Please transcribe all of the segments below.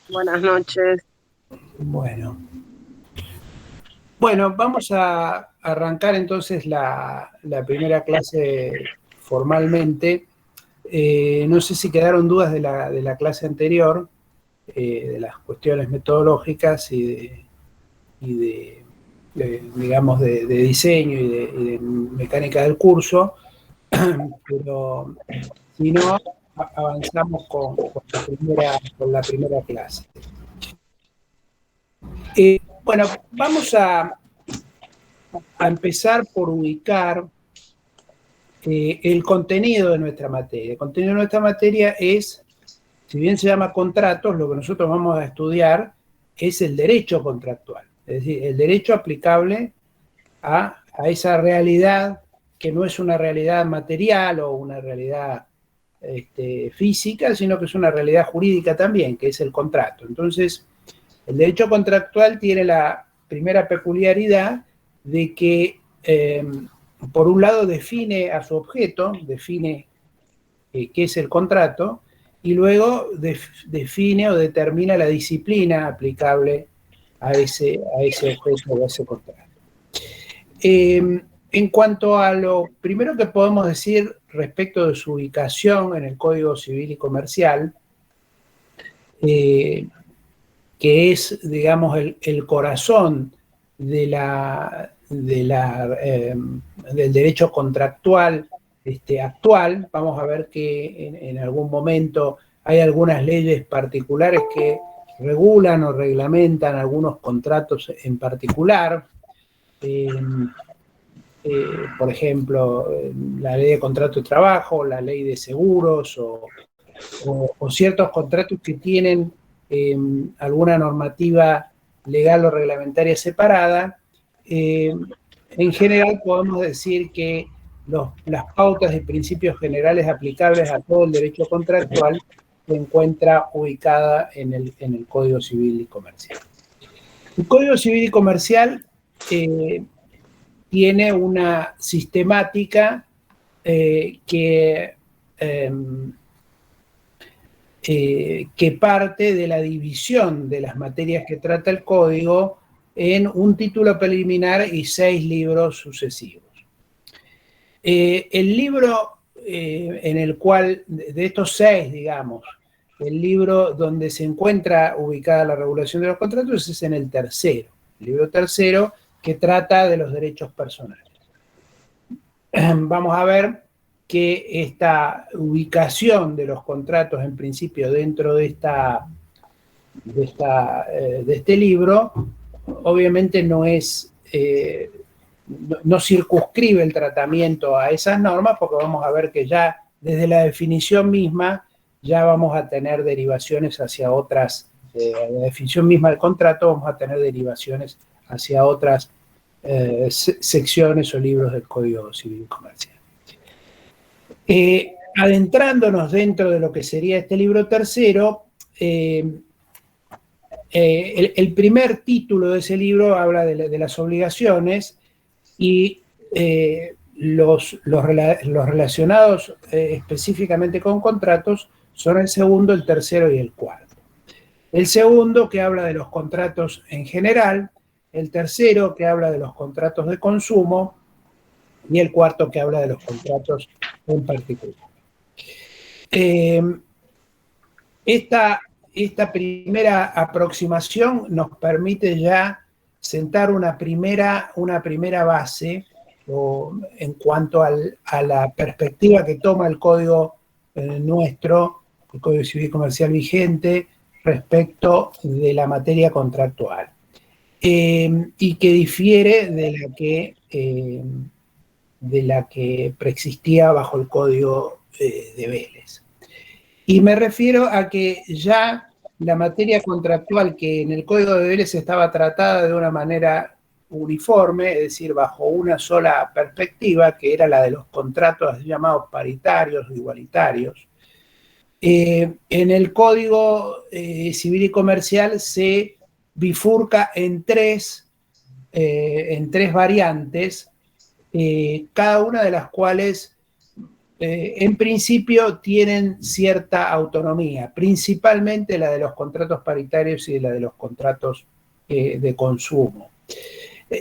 Buenas noches. Bueno, bueno, vamos a arrancar entonces la primera clase formalmente. No sé si quedaron dudas de la clase anterior, de las cuestiones metodológicas digamos, de diseño y de mecánica del curso, pero si no, avanzamos con la primera clase. Bueno, vamos a empezar por ubicar el contenido de nuestra materia. El contenido de nuestra materia es, si bien se llama contratos, lo que nosotros vamos a estudiar es el derecho contractual, es decir, el derecho aplicable a esa realidad que no es una realidad material o una realidad física, sino que es una realidad jurídica también, que es el contrato. Entonces, el derecho contractual tiene la primera peculiaridad de que, por un lado, define a su objeto, define qué es el contrato, y luego define o determina la disciplina aplicable a ese objeto o a ese contrato. En cuanto a lo primero que podemos decir respecto de su ubicación en el Código Civil y Comercial, que es, digamos, el corazón de del derecho contractual actual. Vamos a ver que en algún momento hay algunas leyes particulares que regulan o reglamentan algunos contratos en particular. Por ejemplo, la ley de contrato de trabajo, la ley de seguros o ciertos contratos que tienen alguna normativa legal o reglamentaria separada. En general podemos decir que las pautas y principios generales aplicables a todo el derecho contractual se encuentra ubicada en el Código Civil y Comercial. El Código Civil y Comercial tiene una sistemática que parte de la división de las materias que trata el código en un título preliminar y 6 libros sucesivos. El libro en el cual, de estos 6, digamos, el libro donde se encuentra ubicada la regulación de los contratos es en el tercero, el libro tercero, que trata de los derechos personales. Vamos a ver que esta ubicación de los contratos, en principio, dentro de este libro, obviamente no circunscribe el tratamiento a esas normas, porque vamos a ver que ya desde la definición misma ya vamos a tener derivaciones hacia otras, la definición misma del contrato vamos a tener derivaciones hacia otras secciones o libros del Código Civil y Comercial. Adentrándonos dentro de lo que sería este libro tercero, el primer título de ese libro habla de las obligaciones y los relacionados específicamente con contratos son el segundo, el tercero y el cuarto. El segundo, que habla de los contratos en general, el tercero, que habla de los contratos de consumo, y el cuarto, que habla de los contratos en particular. Esta primera aproximación nos permite ya sentar una primera base en cuanto a la perspectiva que toma el código nuestro, el Código Civil y Comercial vigente, respecto de la materia contractual, y que difiere de la que preexistía bajo el Código de Vélez. Y me refiero a que ya la materia contractual, que en el Código de Vélez estaba tratada de una manera uniforme, es decir, bajo una sola perspectiva, que era la de los contratos llamados paritarios o igualitarios, en el Código Civil y Comercial se bifurca en tres variantes, cada una de las cuales en principio tienen cierta autonomía, principalmente la de los contratos paritarios y la de los contratos de consumo.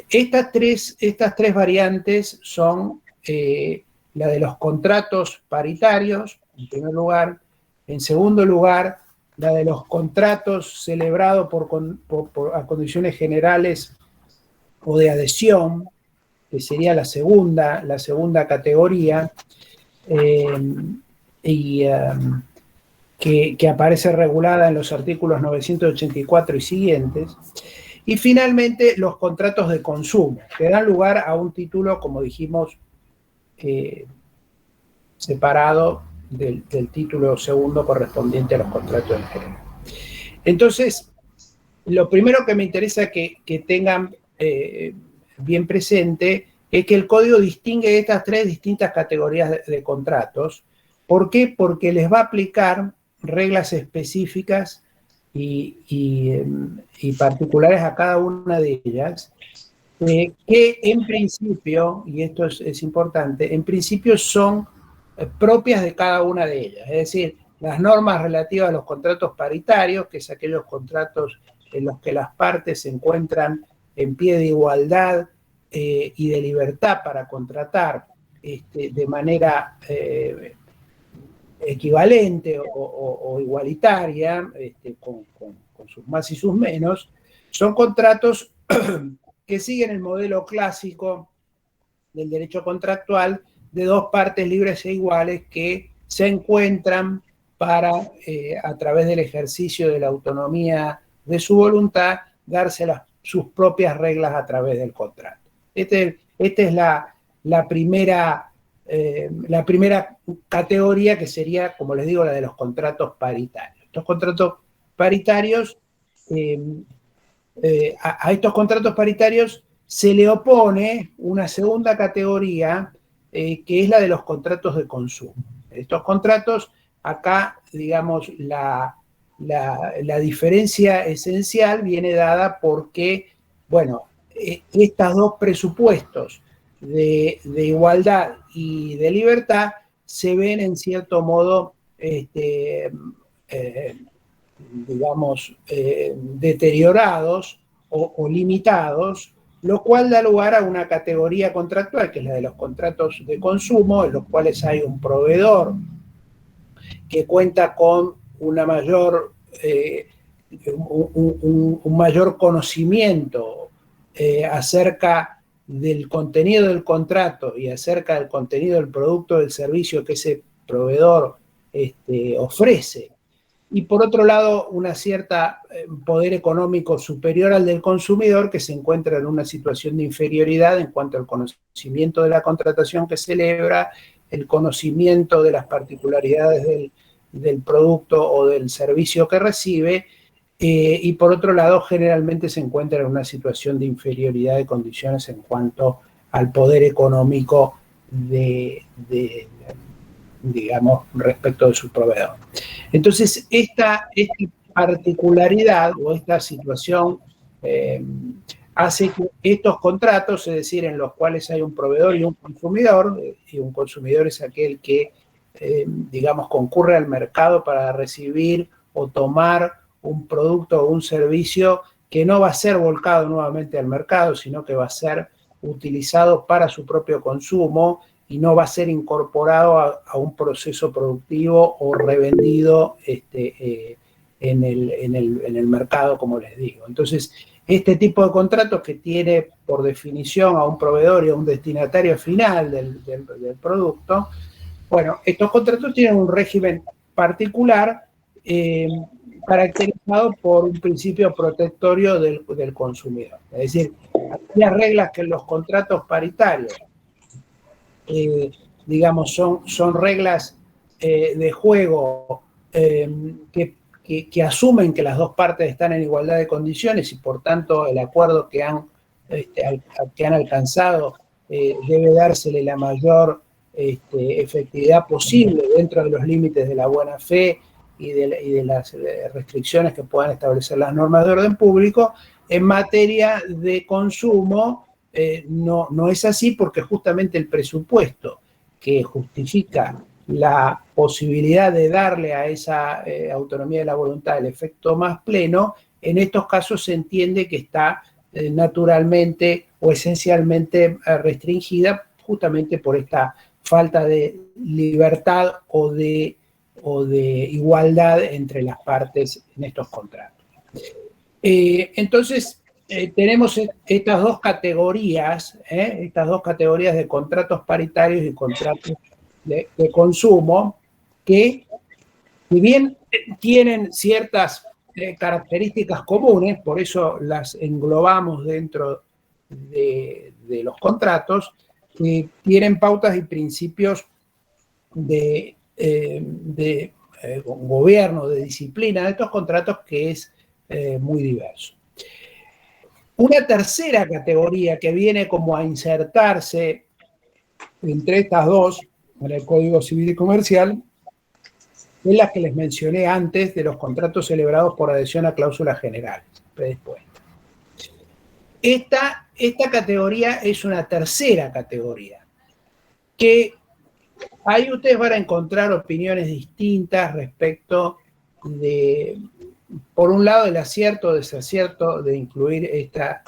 Estas tres variantes son la de los contratos paritarios, en primer lugar. En segundo lugar, la de los contratos celebrados a condiciones generales o de adhesión, que sería la segunda categoría, que aparece regulada en los artículos 984 y siguientes. Y finalmente, los contratos de consumo, que dan lugar a un título, como dijimos, separado del título segundo correspondiente a los contratos en general. Entonces, lo primero que me interesa que tengan bien presente es que el código distingue estas tres distintas categorías de contratos. ¿Por qué? Porque les va a aplicar reglas específicas y particulares a cada una de ellas, que en principio, y esto es importante, en principio son propias de cada una de ellas. Es decir, las normas relativas a los contratos paritarios, que es aquellos contratos en los que las partes se encuentran en pie de igualdad y de libertad para contratar de manera equivalente o igualitaria, con sus más y sus menos, son contratos que siguen el modelo clásico del derecho contractual de dos partes libres e iguales que se encuentran para, a través del ejercicio de la autonomía de su voluntad, darse sus propias reglas a través del contrato. Esta es la primera categoría, que sería, como les digo, la de los contratos paritarios. Estos contratos paritarios, a estos contratos paritarios se le opone una segunda categoría, que es la de los contratos de consumo. Estos contratos, acá, digamos, la diferencia esencial viene dada porque, bueno, estos dos presupuestos de igualdad y de libertad se ven en cierto modo, digamos, deteriorados o limitados, lo cual da lugar a una categoría contractual, que es la de los contratos de consumo, en los cuales hay un proveedor que cuenta con una mayor, un mayor conocimiento acerca del contenido del contrato y acerca del contenido del producto o del servicio que ese proveedor ofrece. Y por otro lado, una cierta poder económico superior al del consumidor, que se encuentra en una situación de inferioridad en cuanto al conocimiento de la contratación que celebra, el conocimiento de las particularidades del producto o del servicio que recibe, y por otro lado, generalmente se encuentra en una situación de inferioridad de condiciones en cuanto al poder económico digamos, respecto de su proveedor. Entonces, esta particularidad o esta situación hace que estos contratos, es decir, en los cuales hay un proveedor y un consumidor es aquel que, digamos, concurre al mercado para recibir o tomar un producto o un servicio que no va a ser volcado nuevamente al mercado, sino que va a ser utilizado para su propio consumo y no va a ser incorporado a un proceso productivo o revendido en el mercado, como les digo. Entonces, este tipo de contratos, que tiene por definición a un proveedor y a un destinatario final del producto, bueno, estos contratos tienen un régimen particular caracterizado por un principio protectorio del consumidor. Es decir, las reglas que en los contratos paritarios, digamos, son reglas de juego que asumen que las dos partes están en igualdad de condiciones y por tanto el acuerdo que han alcanzado debe dársele la mayor efectividad posible dentro de los límites de la buena fe y de las restricciones que puedan establecer las normas de orden público. En materia de consumo, no es así, porque justamente el presupuesto que justifica la posibilidad de darle a esa autonomía de la voluntad el efecto más pleno, en estos casos se entiende que está naturalmente o esencialmente restringida justamente por esta falta de libertad o de igualdad entre las partes en estos contratos. Entonces, tenemos estas dos categorías de contratos paritarios y contratos de consumo, que si bien tienen ciertas características comunes, por eso las englobamos dentro de los contratos, tienen pautas y principios de gobierno, de disciplina de estos contratos que es muy diverso. Una tercera categoría que viene como a insertarse entre estas dos, en el Código Civil y Comercial, es la que les mencioné antes de los contratos celebrados por adhesión a cláusulas generales predispuestas. Esta categoría es una tercera categoría, que ahí ustedes van a encontrar opiniones distintas respecto de, por un lado, el acierto o desacierto de incluir esta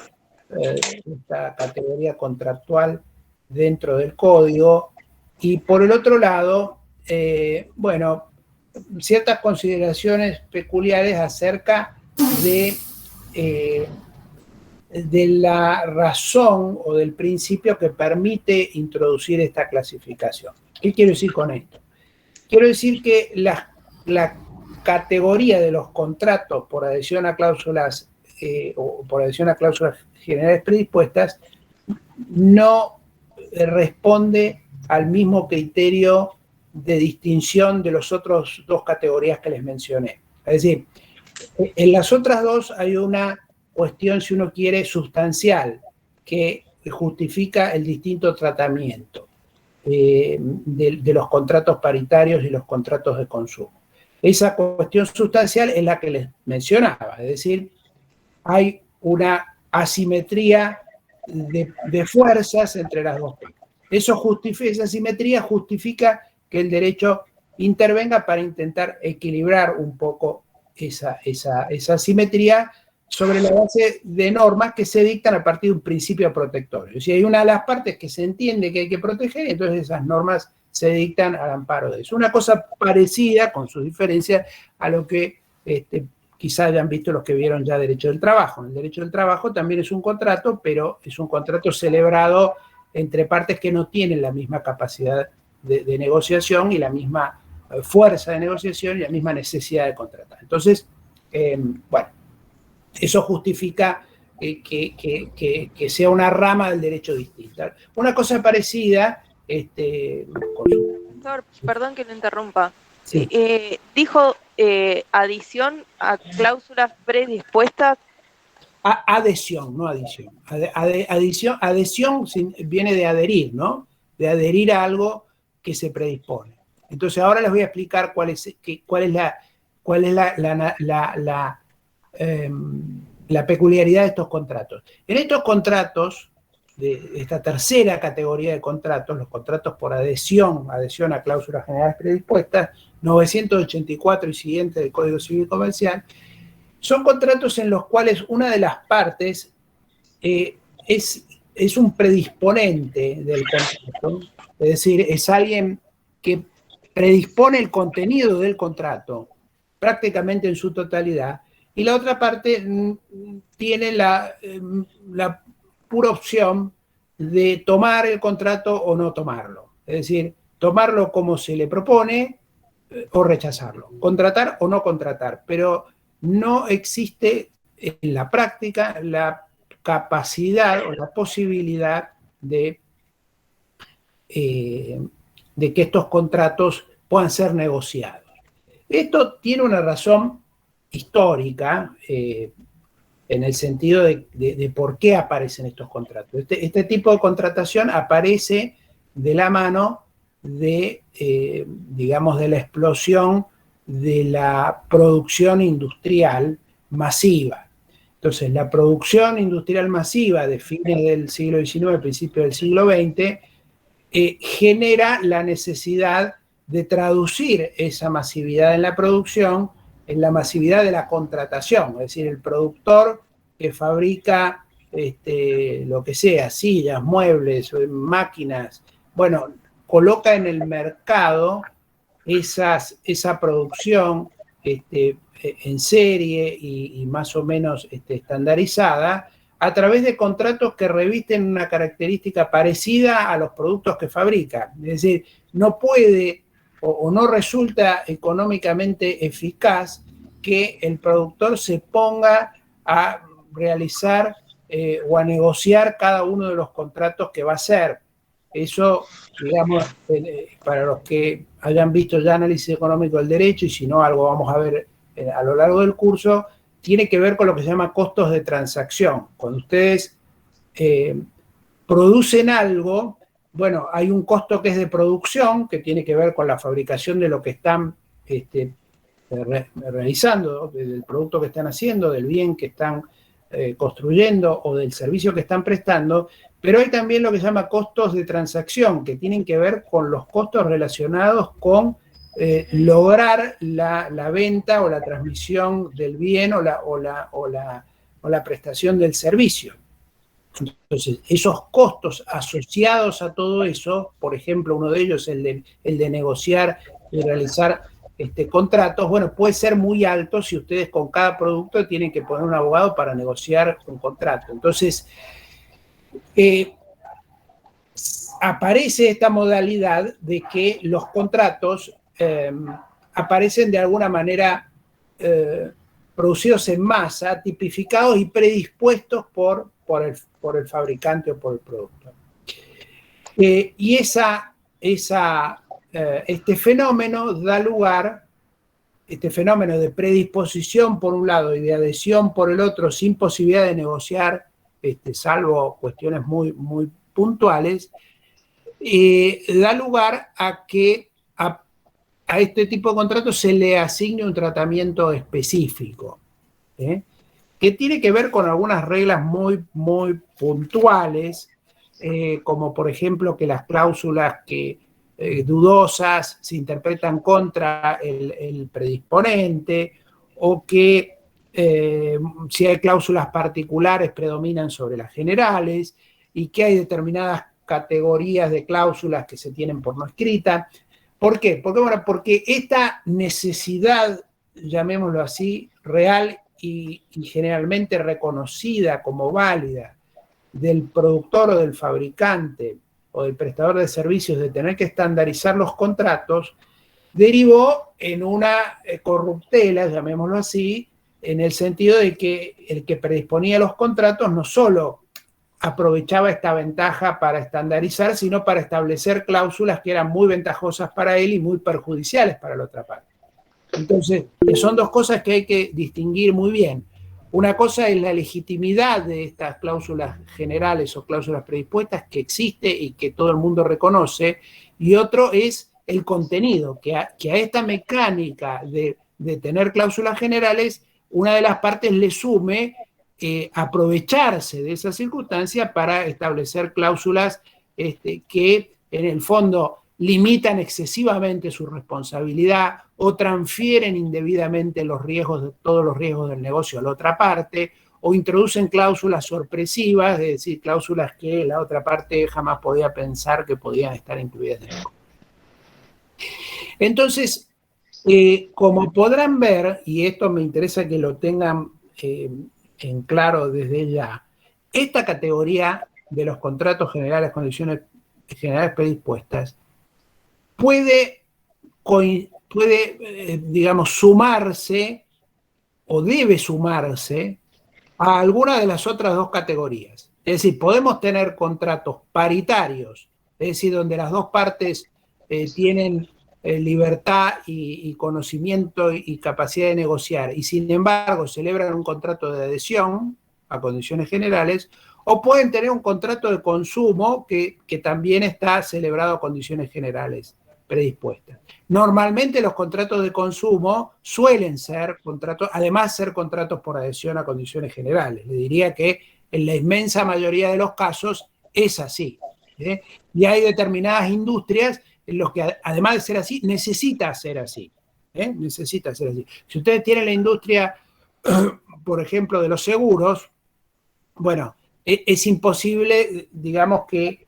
categoría contractual dentro del código, y por el otro lado, bueno, ciertas consideraciones peculiares acerca de la razón o del principio que permite introducir esta clasificación. ¿Qué quiero decir con esto? Quiero decir que la categoría de los contratos por adhesión a cláusulas o por adhesión a cláusulas generales predispuestas no responde al mismo criterio de distinción de las otras dos categorías que les mencioné. Es decir, en las otras dos hay una cuestión, si uno quiere, sustancial, que justifica el distinto tratamiento de los contratos paritarios y los contratos de consumo. Esa cuestión sustancial es la que les mencionaba, es decir, hay una asimetría de fuerzas entre las dos partes. Esa asimetría justifica que el derecho intervenga para intentar equilibrar un poco esa asimetría sobre la base de normas que se dictan a partir de un principio protectorio. Si hay una de las partes que se entiende que hay que proteger, entonces esas normas se dictan al amparo de eso. Una cosa parecida, con sus diferencias, a lo que quizás hayan visto los que vieron ya Derecho del Trabajo. El Derecho del Trabajo también es un contrato, pero es un contrato celebrado entre partes que no tienen la misma capacidad de negociación y la misma fuerza de negociación y la misma necesidad de contratar. Entonces, bueno, eso justifica que sea una rama del derecho distinta. Una cosa parecida... Doctor, perdón que lo interrumpa. Sí. Dijo adición a cláusulas predispuestas. Adhesión, no adición. Adhesión viene de adherir, ¿no? De adherir a algo que se predispone. Entonces ahora les voy a explicar cuál es la peculiaridad de estos contratos. En estos contratos, de esta tercera categoría de contratos, los contratos por adhesión a cláusulas generales predispuestas, 984 y siguiente del Código Civil y Comercial, son contratos en los cuales una de las partes es un predisponente del contrato, es decir, es alguien que predispone el contenido del contrato prácticamente en su totalidad, y la otra parte tiene la pura opción de tomar el contrato o no tomarlo. Es decir, tomarlo como se le propone o rechazarlo, contratar o no contratar, pero no existe en la práctica la capacidad o la posibilidad de que estos contratos puedan ser negociados. Esto tiene una razón histórica en el sentido de por qué aparecen estos contratos. Este tipo de contratación aparece de la mano de, digamos, de la explosión de la producción industrial masiva. Entonces, la producción industrial masiva de fines del siglo XIX, principios del siglo XX, genera la necesidad de traducir esa masividad en la producción en la masividad de la contratación. Es decir, el productor que fabrica lo que sea, sillas, muebles, máquinas, bueno, coloca en el mercado esa producción en serie y más o menos estandarizada a través de contratos que revisten una característica parecida a los productos que fabrica. Es decir, no puede o no resulta económicamente eficaz que el productor se ponga a realizar o a negociar cada uno de los contratos que va a hacer. Eso, digamos, para los que hayan visto ya análisis económico del derecho, y si no, algo vamos a ver a lo largo del curso, tiene que ver con lo que se llama costos de transacción. Cuando ustedes producen algo, bueno, hay un costo que es de producción, que tiene que ver con la fabricación de lo que están realizando, del producto que están haciendo, del bien que están construyendo o del servicio que están prestando, pero hay también lo que se llama costos de transacción, que tienen que ver con los costos relacionados con lograr la venta o la transmisión del bien o la prestación del servicio. Entonces, esos costos asociados a todo eso, por ejemplo, uno de ellos es el de negociar y realizar contratos, bueno, puede ser muy alto si ustedes con cada producto tienen que poner un abogado para negociar un contrato. Entonces, aparece esta modalidad de que los contratos aparecen de alguna manera producidos en masa, tipificados y predispuestos por el fabricante o por el productor. Y este fenómeno da lugar, este fenómeno de predisposición por un lado y de adhesión por el otro, sin posibilidad de negociar, salvo cuestiones muy, muy puntuales, da lugar a que a este tipo de contratos se le asigne un tratamiento específico, que tiene que ver con algunas reglas muy, muy puntuales, como por ejemplo que las cláusulas dudosas se interpretan contra el predisponente, o que si hay cláusulas particulares predominan sobre las generales, y que hay determinadas categorías de cláusulas que se tienen por no escrita. ¿Por qué? Porque esta necesidad, llamémoslo así, real y generalmente reconocida como válida del productor o del fabricante o del prestador de servicios de tener que estandarizar los contratos, derivó en una corruptela, llamémoslo así, en el sentido de que el que predisponía los contratos no solo aprovechaba esta ventaja para estandarizar, sino para establecer cláusulas que eran muy ventajosas para él y muy perjudiciales para la otra parte. Entonces, son dos cosas que hay que distinguir muy bien. Una cosa es la legitimidad de estas cláusulas generales o cláusulas predispuestas que existe y que todo el mundo reconoce, y otro es el contenido, que a esta mecánica de tener cláusulas generales, una de las partes le sume aprovecharse de esa circunstancia para establecer cláusulas que en el fondo limitan excesivamente su responsabilidad o transfieren indebidamente todos los riesgos del negocio a la otra parte, o introducen cláusulas sorpresivas, es decir, cláusulas que la otra parte jamás podía pensar que podían estar incluidas en el contrato. Entonces, como podrán ver, y esto me interesa que lo tengan en claro desde ya, esta categoría de los contratos generales, condiciones generales predispuestas, puede digamos, sumarse o debe sumarse a alguna de las otras dos categorías. Es decir, podemos tener contratos paritarios, es decir, donde las dos partes tienen libertad y conocimiento y capacidad de negociar, y sin embargo celebran un contrato de adhesión a condiciones generales, o pueden tener un contrato de consumo que también está celebrado a condiciones generales predispuestas. Normalmente los contratos de consumo suelen ser contratos, además ser contratos por adhesión a condiciones generales. Le diría que en la inmensa mayoría de los casos es así. Y hay determinadas industrias lo que además de ser así, necesita ser así. Necesita ser así. Si ustedes tienen la industria, por ejemplo, de los seguros, bueno, es imposible, digamos, que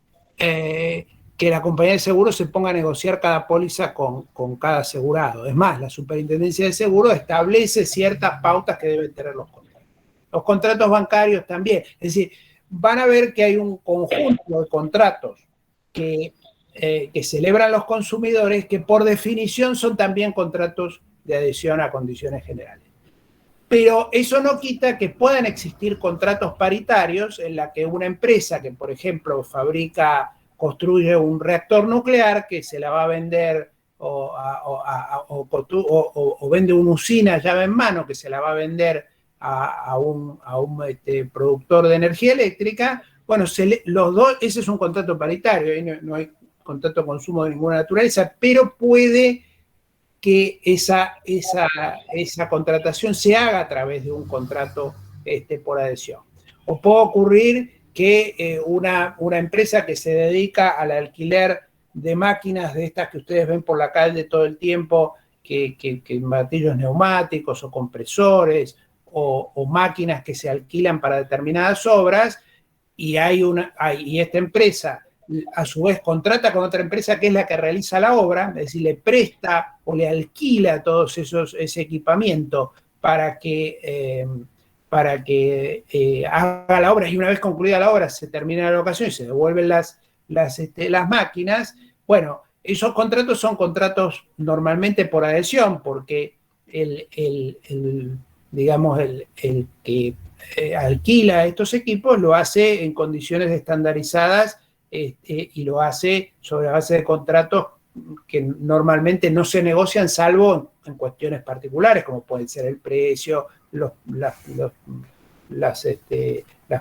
la compañía de seguros se ponga a negociar cada póliza con cada asegurado. Es más, la Superintendencia de Seguros establece ciertas pautas que deben tener los contratos. Los contratos bancarios también. Es decir, van a ver que hay un conjunto de contratos que celebran los consumidores que por definición son también contratos de adhesión a condiciones generales. Pero eso no quita que puedan existir contratos paritarios en la que una empresa que, por ejemplo, construye un reactor nuclear que se la va a vender o vende una usina llave en mano que se la va a vender a un productor de energía eléctrica, bueno, los dos, ese es un contrato paritario, no hay contrato de consumo de ninguna naturaleza, pero puede que esa contratación se haga a través de un contrato por adhesión. O puede ocurrir que una empresa que se dedica al alquiler de máquinas de estas que ustedes ven por la calle todo el tiempo, que martillos neumáticos o compresores o máquinas que se alquilan para determinadas obras, y esta empresa a su vez contrata con otra empresa que es la que realiza la obra, es decir, le presta o le alquila todo ese equipamiento para que haga la obra, y una vez concluida la obra se termina la locación y se devuelven las máquinas. Bueno, esos contratos son contratos normalmente por adhesión, porque el que alquila estos equipos lo hace en condiciones estandarizadas y lo hace sobre la base de contratos que normalmente no se negocian salvo en cuestiones particulares, como pueden ser el precio, las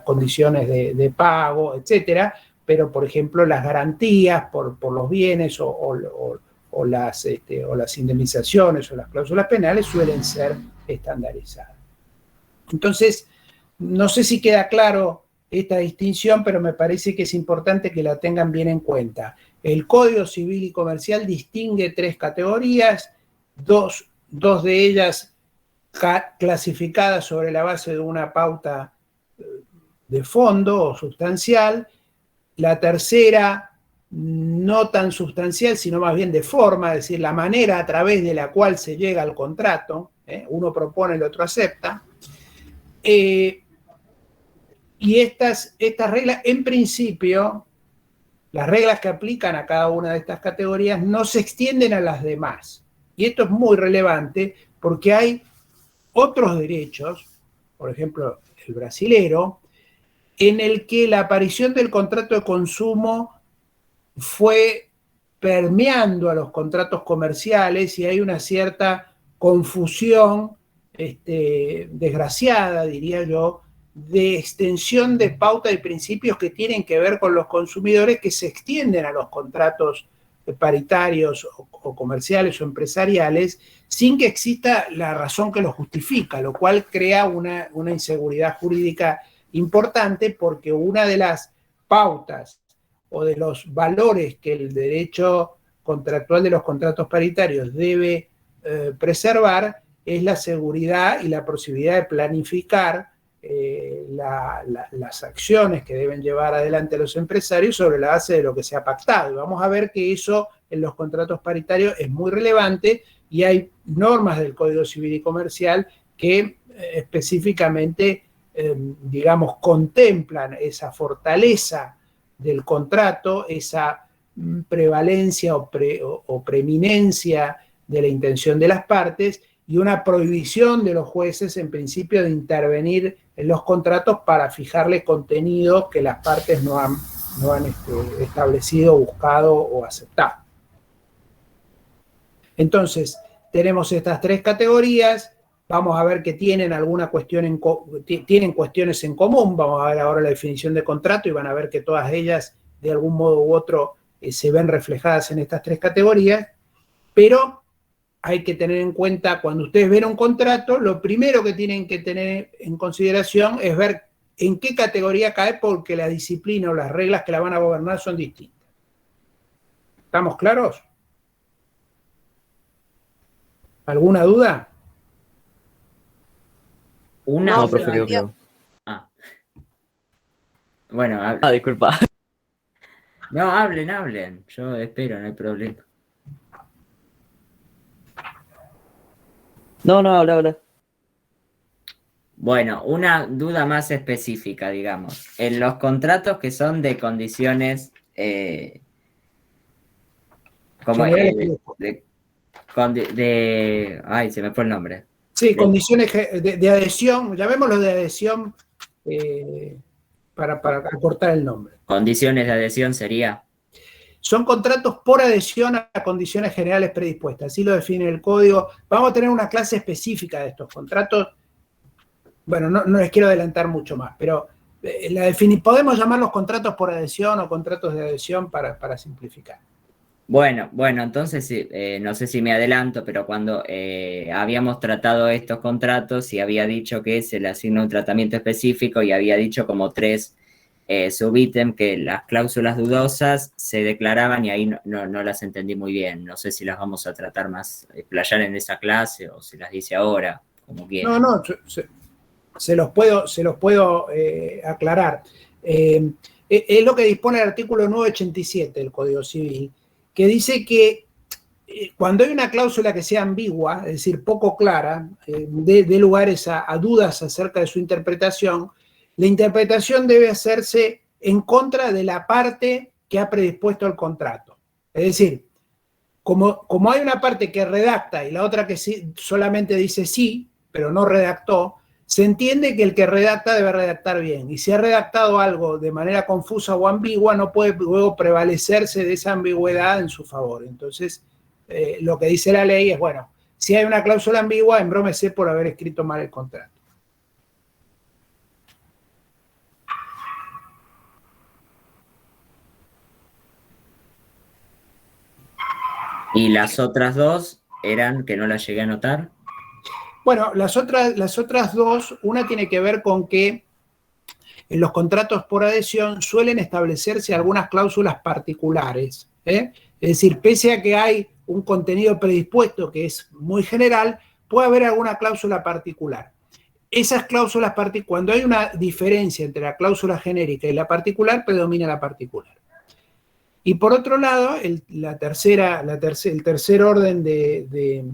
condiciones de pago, etcétera. Pero, por ejemplo, las garantías por los bienes o las indemnizaciones o las cláusulas penales suelen ser estandarizadas. Entonces, no sé si queda claro esta distinción, pero me parece que es importante que la tengan bien en cuenta. El Código Civil y Comercial distingue 3 categorías, dos de ellas clasificadas sobre la base de una pauta de fondo o sustancial, la tercera no tan sustancial, sino más bien de forma, es decir, la manera a través de la cual se llega al contrato, uno propone, el otro acepta. Y estas reglas, en principio, las reglas que aplican a cada una de estas categorías no se extienden a las demás. Y esto es muy relevante porque hay otros derechos, por ejemplo, el brasilero, en el que la aparición del contrato de consumo fue permeando a los contratos comerciales y hay una cierta confusión desgraciada, diría yo, de extensión de pautas y principios que tienen que ver con los consumidores que se extienden a los contratos paritarios o comerciales o empresariales sin que exista la razón que lo justifica, lo cual crea una inseguridad jurídica importante, porque una de las pautas o de los valores que el derecho contractual de los contratos paritarios debe preservar es la seguridad y la posibilidad de planificar las acciones que deben llevar adelante los empresarios sobre la base de lo que se ha pactado. Y vamos a ver que eso en los contratos paritarios es muy relevante y hay normas del Código Civil y Comercial que específicamente, contemplan esa fortaleza del contrato, esa prevalencia o preeminencia de la intención de las partes y una prohibición de los jueces, en principio, de intervenir en los contratos para fijarle contenido que las partes no han establecido, buscado o aceptado. Entonces, tenemos estas 3 categorías. Vamos a ver que tienen alguna cuestión tienen cuestiones en común. Vamos a ver ahora la definición de contrato y van a ver que todas ellas, de algún modo u otro, se ven reflejadas en estas 3 categorías. Pero hay que tener en cuenta, cuando ustedes ven un contrato, lo primero que tienen que tener en consideración es ver en qué categoría cae, porque la disciplina o las reglas que la van a gobernar son distintas. ¿Estamos claros? ¿Alguna duda? Una No, No, profe, pero creo. Ah. Bueno, Disculpa. no, hablen. Yo espero, no hay problema. No, habla. Bueno, una duda más específica, digamos. En los contratos que son de condiciones, como Generales. ay, se me fue el nombre. Sí, De- condiciones de adhesión, llamémoslo de adhesión para acortar el nombre. Condiciones de adhesión sería. Son contratos por adhesión a condiciones generales predispuestas, así lo define el código. Vamos a tener una clase específica de estos contratos. Bueno, no les quiero adelantar mucho más, pero podemos llamarlos contratos por adhesión o contratos de adhesión para simplificar. Bueno, entonces sí, no sé si me adelanto, pero cuando habíamos tratado estos contratos y había dicho que se le asigna un tratamiento específico y había dicho como 3 subítem que las cláusulas dudosas se declaraban y ahí no las entendí muy bien. No sé si las vamos a tratar más, explayar en esa clase o si las dice ahora, como quieran. No, se los puedo aclarar. Es lo que dispone el artículo 987 del Código Civil, que dice que cuando hay una cláusula que sea ambigua, es decir, poco clara, dé lugares a dudas acerca de su interpretación, la interpretación debe hacerse en contra de la parte que ha predispuesto el contrato. Es decir, como hay una parte que redacta y la otra que sí, solamente dice sí, pero no redactó, se entiende que el que redacta debe redactar bien. Y si ha redactado algo de manera confusa o ambigua, no puede luego prevalecerse de esa ambigüedad en su favor. Entonces, lo que dice la ley es, bueno, si hay una cláusula ambigua, embrómese por haber escrito mal el contrato. Y las otras 2 eran, que no las llegué a anotar. Bueno, las otras dos, una tiene que ver con que en los contratos por adhesión suelen establecerse algunas cláusulas particulares. Es decir, pese a que hay un contenido predispuesto que es muy general, puede haber alguna cláusula particular. Esas cláusulas cuando hay una diferencia entre la cláusula genérica y la particular, predomina la particular. Y por otro lado, el tercer orden de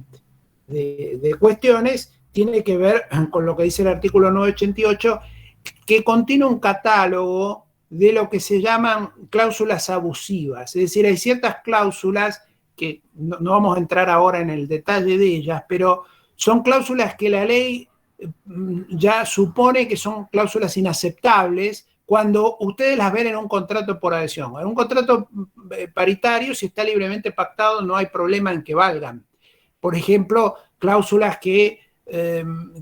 cuestiones tiene que ver con lo que dice el artículo 988, que contiene un catálogo de lo que se llaman cláusulas abusivas. Es decir, hay ciertas cláusulas que no vamos a entrar ahora en el detalle de ellas, pero son cláusulas que la ley ya supone que son cláusulas inaceptables cuando ustedes las ven en un contrato por adhesión. En un contrato paritario, si está libremente pactado, no hay problema en que valgan. Por ejemplo, cláusulas que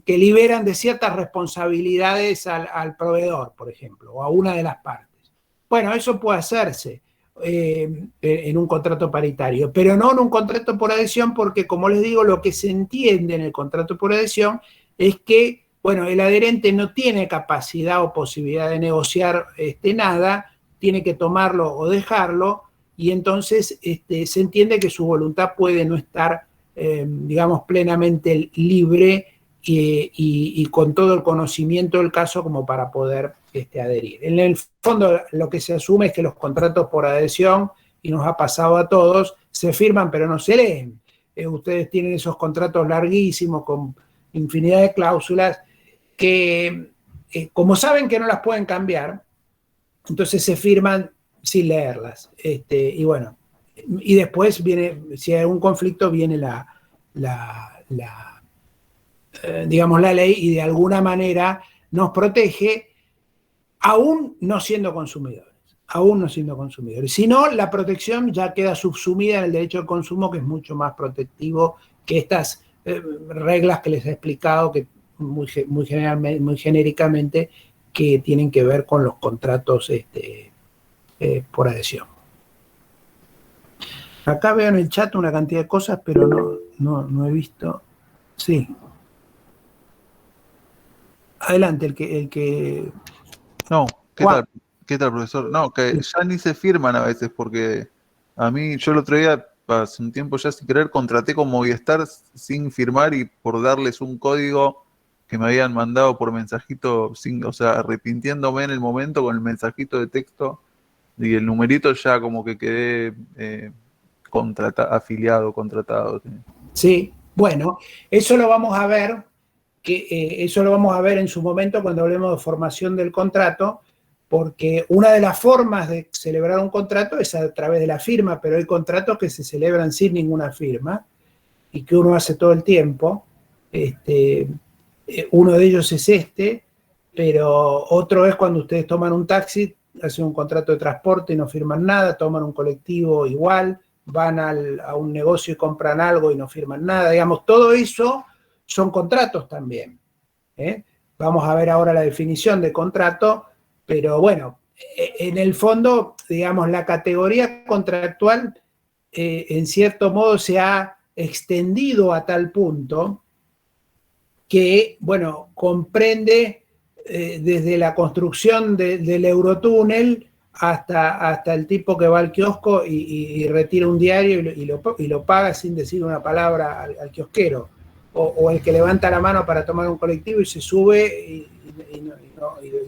liberan de ciertas responsabilidades al proveedor, por ejemplo, o a una de las partes. Bueno, eso puede hacerse en un contrato paritario, pero no en un contrato por adhesión, porque, como les digo, lo que se entiende en el contrato por adhesión es que, bueno, el adherente no tiene capacidad o posibilidad de negociar nada, tiene que tomarlo o dejarlo, y entonces se entiende que su voluntad puede no estar digamos, plenamente libre y con todo el conocimiento del caso como para poder adherir. En el fondo, lo que se asume es que los contratos por adhesión, y nos ha pasado a todos, se firman pero no se leen. Ustedes tienen esos contratos larguísimos con infinidad de cláusulas que, como saben que no las pueden cambiar, entonces se firman sin leerlas. Y bueno, y después viene, si hay algún conflicto, viene digamos, la ley y de alguna manera nos protege, aún no siendo consumidores. Aún no siendo consumidores. Si no, la protección ya queda subsumida en el derecho al consumo, que es mucho más protectivo que estas reglas que les he explicado, que muy genéricamente, que tienen que ver con los contratos por adhesión. Acá veo en el chat una cantidad de cosas, pero no he visto. Sí. Adelante, el que... No, Juan. ¿qué tal, profesor? No, que ya ni se firman a veces, porque a mí, yo el otro día hace un tiempo ya sin querer, contraté con Movistar sin firmar y por darles un código que me habían mandado por mensajito, o sea, arrepintiéndome en el momento con el mensajito de texto y el numerito, ya como que quedé afiliado, contratado. ¿Sí? Sí, bueno, eso lo vamos a ver, eso lo vamos a ver en su momento cuando hablemos de formación del contrato, porque una de las formas de celebrar un contrato es a través de la firma, pero hay contratos que se celebran sin ninguna firma y que uno hace todo el tiempo. Uno de ellos es este, pero otro es cuando ustedes toman un taxi, hacen un contrato de transporte y no firman nada, toman un colectivo igual, van a un negocio y compran algo y no firman nada. Digamos, todo eso son contratos también. Vamos a ver ahora la definición de contrato, pero bueno, en el fondo, digamos, la categoría contractual en cierto modo se ha extendido a tal punto que, bueno, comprende desde la construcción del Eurotúnel hasta el tipo que va al kiosco y retira un diario y lo paga sin decir una palabra al kiosquero, o el que levanta la mano para tomar un colectivo y se sube y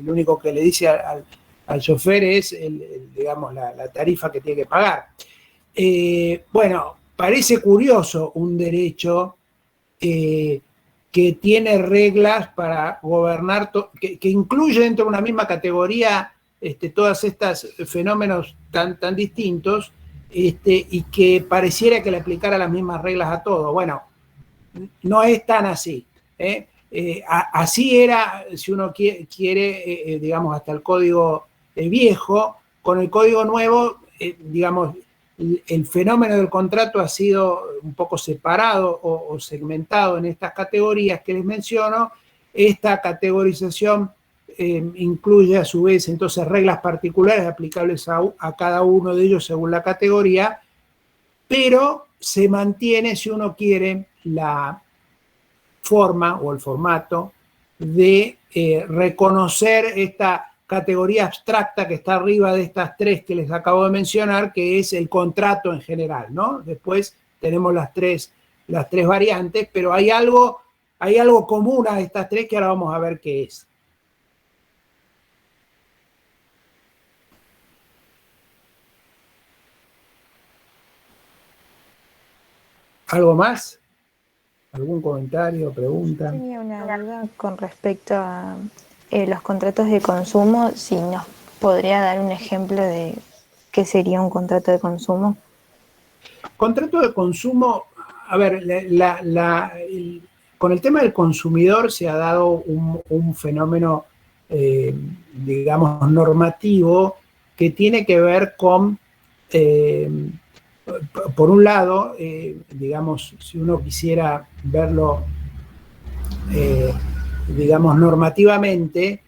lo único que le dice al chofer es, digamos, la tarifa que tiene que pagar. Bueno, parece curioso un derecho que tiene reglas para gobernar, que incluye dentro de una misma categoría todos estos fenómenos tan distintos, y que pareciera que le aplicara las mismas reglas a todo. Bueno, no es tan así. Así era, si uno quiere, digamos, hasta el código viejo. Con el código nuevo, digamos, el fenómeno del contrato ha sido un poco separado o segmentado en estas categorías que les menciono. Esta categorización incluye a su vez entonces reglas particulares aplicables a cada uno de ellos según la categoría, pero se mantiene, si uno quiere, la forma o el formato de reconocer esta categoría abstracta que está arriba de estas tres que les acabo de mencionar, que es el contrato en general, ¿no? Después tenemos las tres variantes, pero hay algo común a estas tres que ahora vamos a ver qué es. ¿Algo más? ¿Algún comentario, pregunta? Tenía una duda con respecto a los contratos de consumo, si nos podría dar un ejemplo de qué sería un contrato de consumo. Contrato de consumo, a ver, con el tema del consumidor se ha dado un fenómeno, digamos, normativo que tiene que ver con, por un lado, digamos, si uno quisiera verlo, digamos, normativamente,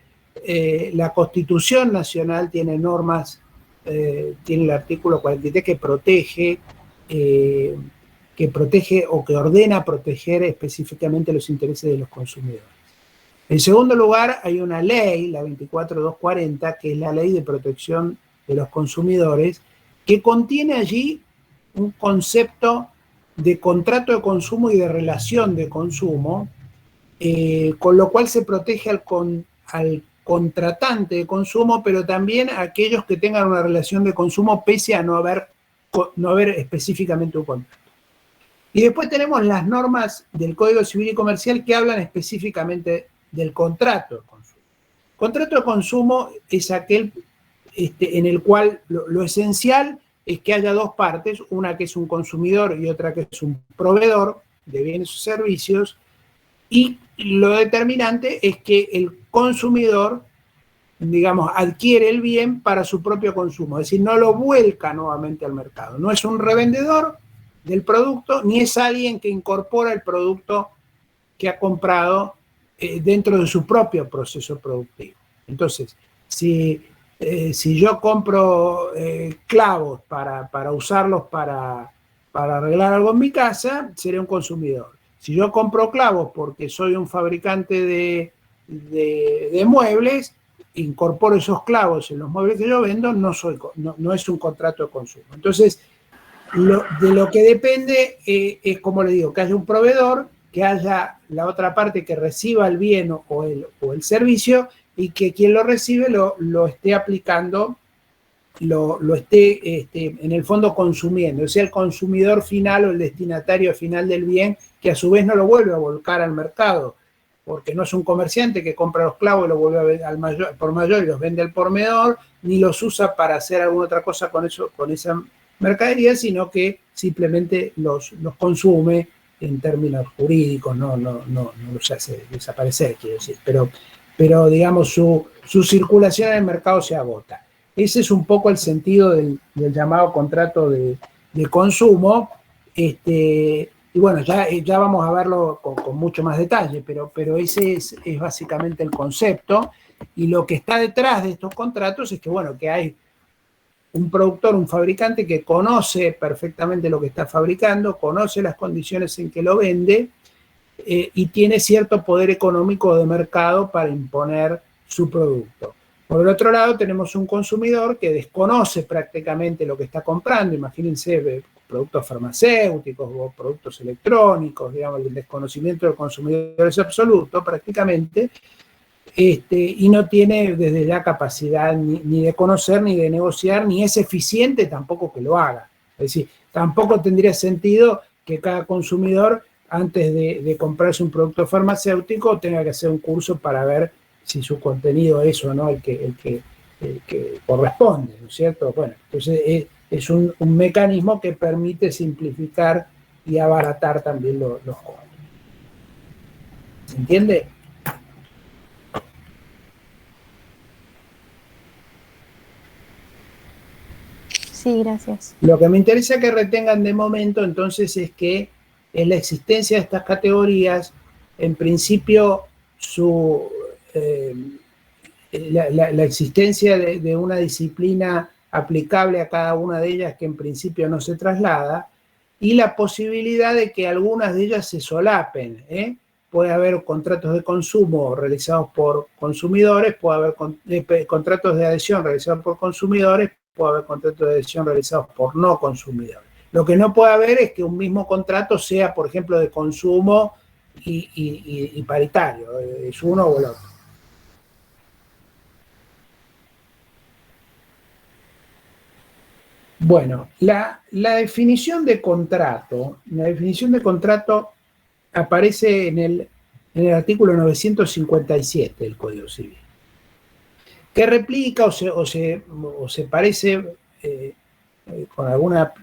la Constitución Nacional tiene normas, tiene el artículo 43 que protege o que ordena proteger específicamente los intereses de los consumidores. En segundo lugar, hay una ley, la 24240, que es la Ley de Protección de los Consumidores, que contiene allí un concepto de contrato de consumo y de relación de consumo, con lo cual se protege al contratante de consumo, pero también a aquellos que tengan una relación de consumo pese a no haber específicamente un contrato. Y después tenemos las normas del Código Civil y Comercial que hablan específicamente del contrato de consumo. Contrato de consumo es aquel en el cual lo esencial es que haya dos partes, una que es un consumidor y otra que es un proveedor de bienes o servicios, y lo determinante es que el consumidor, digamos, adquiere el bien para su propio consumo, es decir, no lo vuelca nuevamente al mercado. No es un revendedor del producto, ni es alguien que incorpora el producto que ha comprado dentro de su propio proceso productivo. Entonces, si yo compro clavos para usarlos para arreglar algo en mi casa, seré un consumidor. Si yo compro clavos porque soy un fabricante de muebles, incorporo esos clavos en los muebles que yo vendo, no es un contrato de consumo. Entonces, de lo que depende es, como le digo, que haya un proveedor, que haya la otra parte que reciba el bien o el servicio y que quien lo recibe lo esté aplicando, lo esté en el fondo consumiendo, o sea, el consumidor final o el destinatario final del bien, que a su vez no lo vuelve a volcar al mercado, porque no es un comerciante que compra los clavos y los vuelve a vender por mayor y los vende al por menor, ni los usa para hacer alguna otra cosa con esa mercadería, sino que simplemente los consume en términos jurídicos, no los hace desaparecer, quiero decir, pero digamos su circulación en el mercado se agota. Ese es un poco el sentido del llamado contrato de consumo, y bueno, ya vamos a verlo con mucho más detalle, pero ese es básicamente el concepto, y lo que está detrás de estos contratos es que, bueno, que hay un productor, un fabricante que conoce perfectamente lo que está fabricando, conoce las condiciones en que lo vende, y tiene cierto poder económico de mercado para imponer su producto. Por el otro lado, tenemos un consumidor que desconoce prácticamente lo que está comprando. Imagínense productos farmacéuticos o productos electrónicos, digamos, el desconocimiento del consumidor es absoluto prácticamente, y no tiene desde ya capacidad ni de conocer, ni de negociar, ni es eficiente tampoco que lo haga. Es decir, tampoco tendría sentido que cada consumidor, antes de comprarse un producto farmacéutico, tenga que hacer un curso para ver si su contenido es o no el que corresponde, ¿no es cierto? Bueno, entonces es un mecanismo que permite simplificar y abaratar también los costos. ¿Se entiende? Sí, gracias. Lo que me interesa que retengan de momento entonces es que en la existencia de estas categorías, en principio la existencia de una disciplina aplicable a cada una de ellas que en principio no se traslada, y la posibilidad de que algunas de ellas se solapen, ¿eh? Puede haber contratos de consumo realizados por consumidores, puede haber contratos de adhesión realizados por consumidores, puede haber contratos de adhesión realizados por no consumidores. Lo que no puede haber es que un mismo contrato sea, por ejemplo, de consumo y paritario, es uno o el otro. Bueno, la definición de contrato aparece en el artículo 957 del Código Civil, que replica o se parece con alguna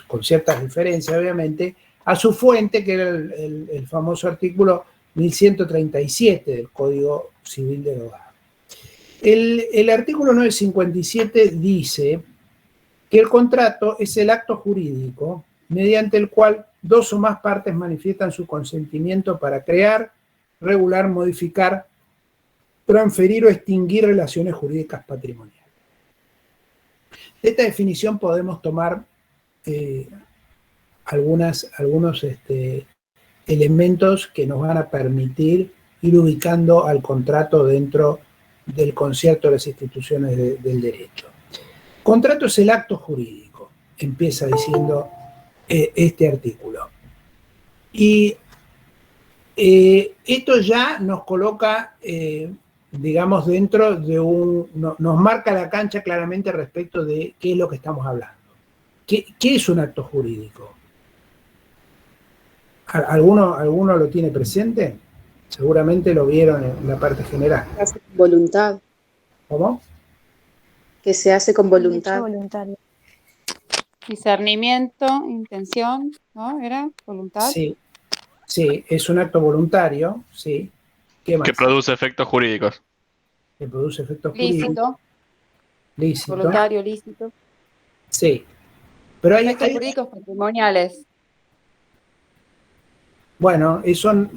con ciertas diferencias, obviamente, a su fuente, que era el famoso artículo 1137 del Código Civil del Hogar. El artículo 957 dice que el contrato es el acto jurídico mediante el cual dos o más partes manifiestan su consentimiento para crear, regular, modificar, transferir o extinguir relaciones jurídicas patrimoniales. De esta definición podemos tomar algunos elementos que nos van a permitir ir ubicando al contrato dentro del concierto de las instituciones del derecho. Contrato es el acto jurídico, empieza diciendo este artículo. Y esto ya nos coloca, digamos, dentro de nos marca la cancha claramente respecto de qué es lo que estamos hablando. ¿Qué es un acto jurídico? ¿Alguno lo tiene presente? Seguramente lo vieron en la parte general. Se hace con voluntad. ¿Cómo? Que se hace con voluntad. Derecho voluntario. Discernimiento, intención, ¿no? ¿Era voluntad? Sí, es un acto voluntario, sí. ¿Qué más? Que produce efectos jurídicos. Que produce efectos jurídicos. Lícito, Lícito. voluntario, lícito. Sí. Pero Efectos jurídicos patrimoniales. Bueno, eso,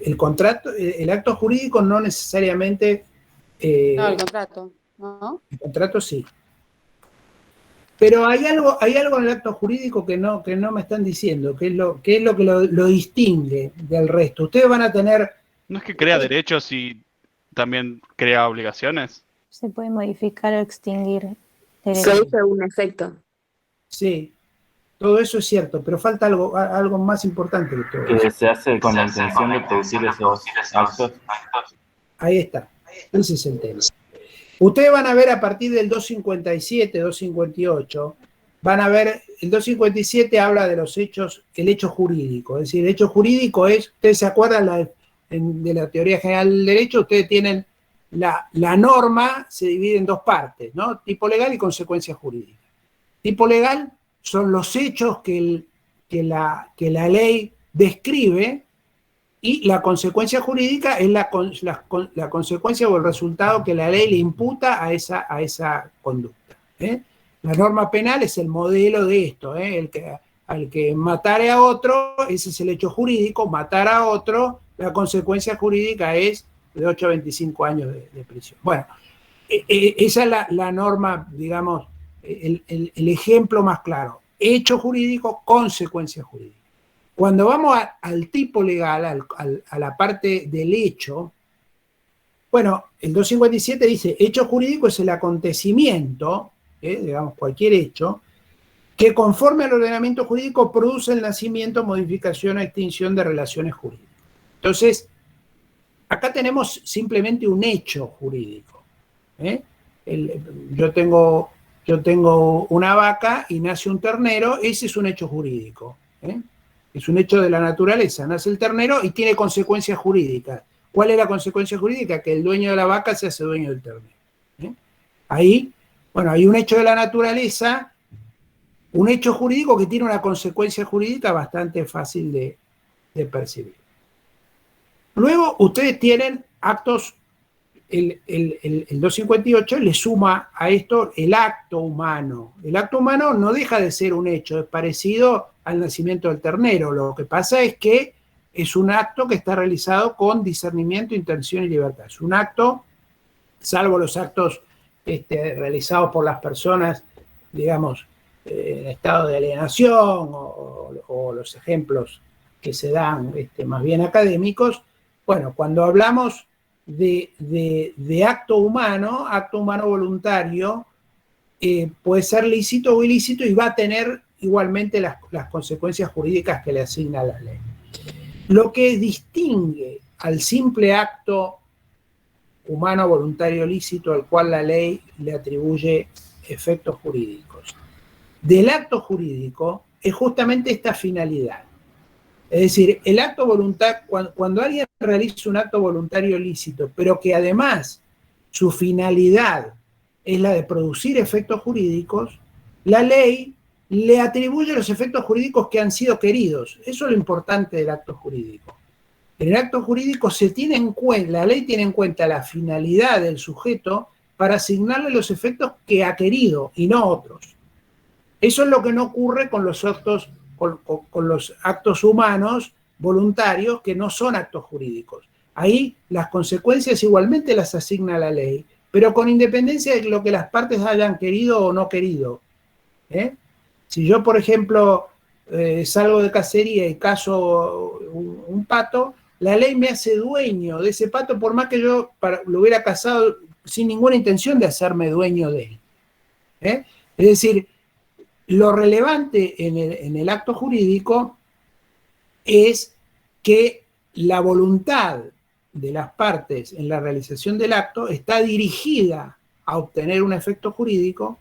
el contrato, el acto jurídico no necesariamente. No, el contrato, ¿no? El contrato sí. Pero hay algo en el acto jurídico que no me están diciendo, que es lo que lo distingue del resto. Ustedes van a tener. ¿No es que crea derechos y también crea obligaciones? Se puede modificar o extinguir derechos. Produce un efecto. Sí, todo eso es cierto, pero falta algo más importante que todo eso. Que se hace con la intención de producir esos actos. Ahí está, ese es el tema. Ustedes van a ver a partir del 257, 258, van a ver, el 257 habla de los hechos, el hecho jurídico, es decir, el hecho jurídico es, ustedes se acuerdan de la teoría general del derecho, ustedes tienen la norma, se divide en dos partes, ¿no? Tipo legal y consecuencia jurídica. Tipo legal son los hechos que la ley describe, y la consecuencia jurídica es la consecuencia o el resultado que la ley le imputa a esa conducta. La norma penal es el modelo de esto. Al que matare a otro, ese es el hecho jurídico, matar a otro, la consecuencia jurídica es de 8 a 25 años de prisión. Bueno, esa es la norma, digamos, el ejemplo más claro. Hecho jurídico, consecuencia jurídica. Cuando vamos al tipo legal, a la parte del hecho, bueno, el 257 dice, hecho jurídico es el acontecimiento, digamos, cualquier hecho, que conforme al ordenamiento jurídico produce el nacimiento, modificación o extinción de relaciones jurídicas. Entonces, acá tenemos simplemente un hecho jurídico. Yo tengo una vaca y nace un ternero, ese es un hecho jurídico. Es un hecho de la naturaleza, nace el ternero y tiene consecuencias jurídicas. ¿Cuál es la consecuencia jurídica? Que el dueño de la vaca se hace dueño del ternero. Ahí, bueno, hay un hecho de la naturaleza, un hecho jurídico que tiene una consecuencia jurídica bastante fácil de percibir. Luego, ustedes tienen actos, el 258 le suma a esto el acto humano. El acto humano no deja de ser un hecho, es parecido al nacimiento del ternero. Lo que pasa es que es un acto que está realizado con discernimiento, intención y libertad. Es un acto, salvo los actos realizados por las personas, digamos, en estado de alienación o los ejemplos que se dan más bien académicos. Bueno, cuando hablamos de acto humano voluntario, puede ser lícito o ilícito y va a tener igualmente las consecuencias jurídicas que le asigna la ley. Lo que distingue al simple acto humano voluntario lícito al cual la ley le atribuye efectos jurídicos del acto jurídico es justamente esta finalidad. Es decir, el acto voluntario, cuando alguien realiza un acto voluntario lícito, pero que además su finalidad es la de producir efectos jurídicos, la ley le atribuye los efectos jurídicos que han sido queridos. Eso es lo importante del acto jurídico. En el acto jurídico la ley tiene en cuenta la finalidad del sujeto para asignarle los efectos que ha querido y no otros. Eso es lo que no ocurre con los actos humanos voluntarios que no son actos jurídicos. Ahí las consecuencias igualmente las asigna la ley, pero con independencia de lo que las partes hayan querido o no querido. Si yo, por ejemplo, salgo de cacería y cazo un pato, la ley me hace dueño de ese pato, por más que yo lo hubiera cazado sin ninguna intención de hacerme dueño de él. Es decir, lo relevante en el acto jurídico es que la voluntad de las partes en la realización del acto está dirigida a obtener un efecto jurídico,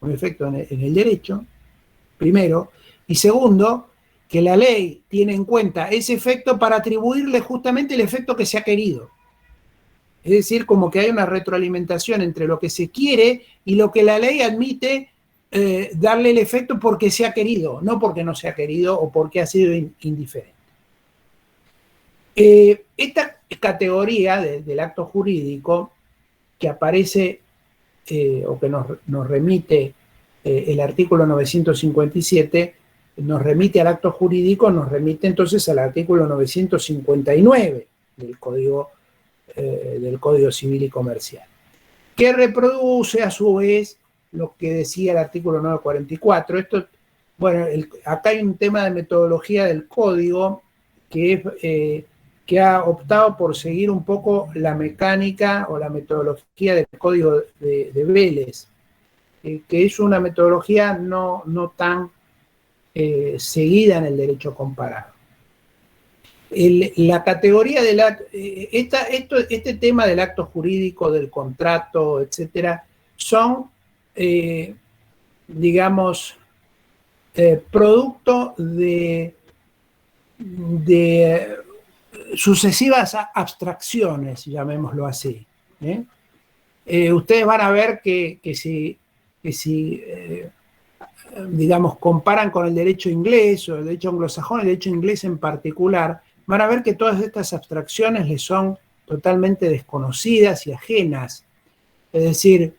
un efecto en el derecho, primero, y segundo, que la ley tiene en cuenta ese efecto para atribuirle justamente el efecto que se ha querido. Es decir, como que hay una retroalimentación entre lo que se quiere y lo que la ley admite darle el efecto porque se ha querido, no porque no se ha querido o porque ha sido indiferente. Esta categoría del acto jurídico que aparece o que nos remite el artículo 957, nos remite al acto jurídico, nos remite entonces al artículo 959 del Código Civil y Comercial, que reproduce a su vez lo que decía el artículo 944. Acá hay un tema de metodología del código que ha optado por seguir un poco la mecánica o la metodología del código de Vélez. que es una metodología no tan seguida en el derecho comparado. La categoría del este tema del acto jurídico, del contrato, etcétera, son, digamos, producto de sucesivas abstracciones, llamémoslo así. Ustedes van a ver que si digamos, comparan con el derecho inglés o el derecho anglosajón, el derecho inglés en particular, van a ver que todas estas abstracciones les son totalmente desconocidas y ajenas. Es decir,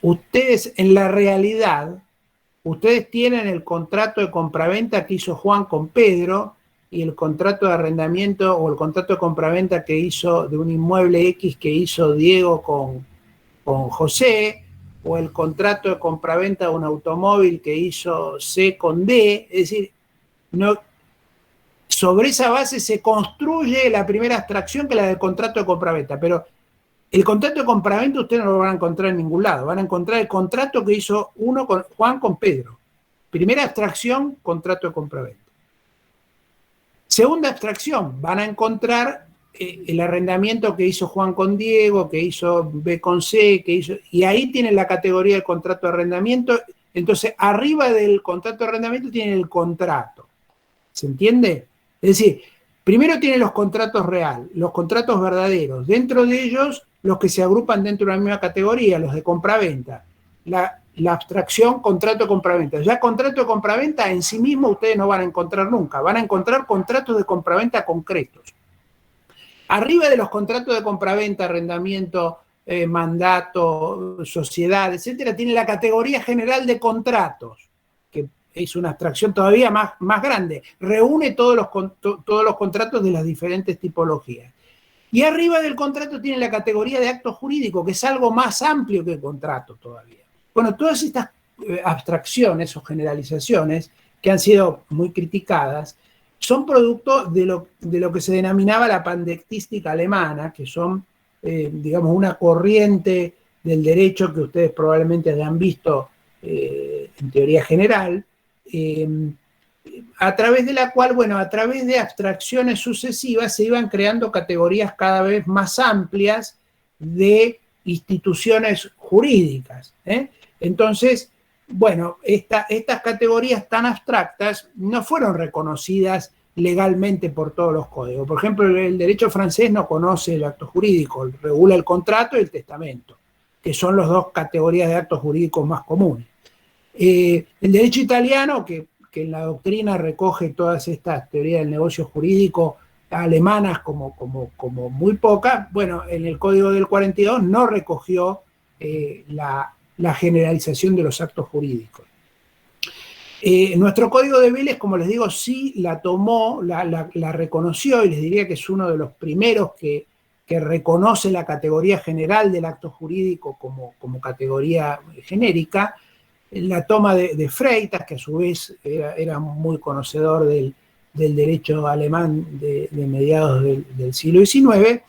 ustedes en la realidad, ustedes tienen el contrato de compraventa que hizo Juan con Pedro y el contrato de arrendamiento o el contrato de compraventa que hizo de un inmueble X que hizo Diego con José, o el contrato de compraventa de un automóvil que hizo C con D. Es decir, no, sobre esa base se construye la primera abstracción, que es la del contrato de compraventa, pero el contrato de compraventa ustedes no lo van a encontrar en ningún lado, van a encontrar el contrato que hizo Juan con Pedro. Primera abstracción, contrato de compraventa. Segunda abstracción, van a encontrar el arrendamiento que hizo Juan con Diego, que hizo B con C, y ahí tienen la categoría del contrato de arrendamiento. Entonces, arriba del contrato de arrendamiento tienen el contrato. ¿Se entiende? Es decir, primero tienen los contratos reales, los contratos verdaderos. Dentro de ellos, los que se agrupan dentro de la misma categoría, los de compraventa. La abstracción contrato de compraventa. Ya contrato de compraventa en sí mismo ustedes no van a encontrar nunca. Van a encontrar contratos de compraventa concretos. Arriba de los contratos de compraventa, arrendamiento, mandato, sociedad, etcétera, tiene la categoría general de contratos, que es una abstracción todavía más grande. Reúne todos los contratos de las diferentes tipologías. Y arriba del contrato tiene la categoría de acto jurídico, que es algo más amplio que el contrato todavía. Bueno, todas estas abstracciones o generalizaciones que han sido muy criticadas son producto de lo que se denominaba la pandectística alemana, que son, digamos, una corriente del derecho que ustedes probablemente hayan visto en teoría general, a través de la cual, bueno, a través de abstracciones sucesivas se iban creando categorías cada vez más amplias de instituciones jurídicas. Entonces, bueno, estas categorías tan abstractas no fueron reconocidas legalmente por todos los códigos. Por ejemplo, el derecho francés no conoce el acto jurídico, regula el contrato y el testamento, que son las dos categorías de actos jurídicos más comunes. El derecho italiano, que en la doctrina recoge todas estas teorías del negocio jurídico alemanas como muy pocas, bueno, en el Código del 42 no recogió la generalización de los actos jurídicos. Nuestro Código de Vélez, como les digo, sí la tomó, la reconoció, y les diría que es uno de los primeros que reconoce la categoría general del acto jurídico como categoría genérica. La toma de Freitas, que a su vez era muy conocedor del derecho alemán de mediados del siglo XIX,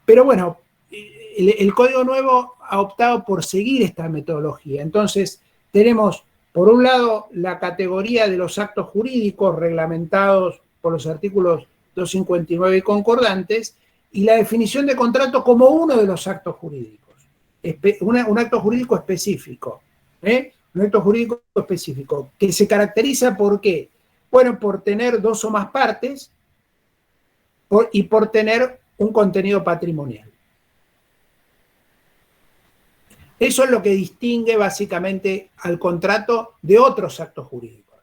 pero bueno, el Código Nuevo ha optado por seguir esta metodología. Entonces, tenemos, por un lado, la categoría de los actos jurídicos reglamentados por los artículos 259 y concordantes, y la definición de contrato como uno de los actos jurídicos, un acto jurídico específico, un acto jurídico específico, que se caracteriza por ¿qué? Bueno, por tener dos o más partes y por tener un contenido patrimonial. Eso es lo que distingue básicamente al contrato de otros actos jurídicos.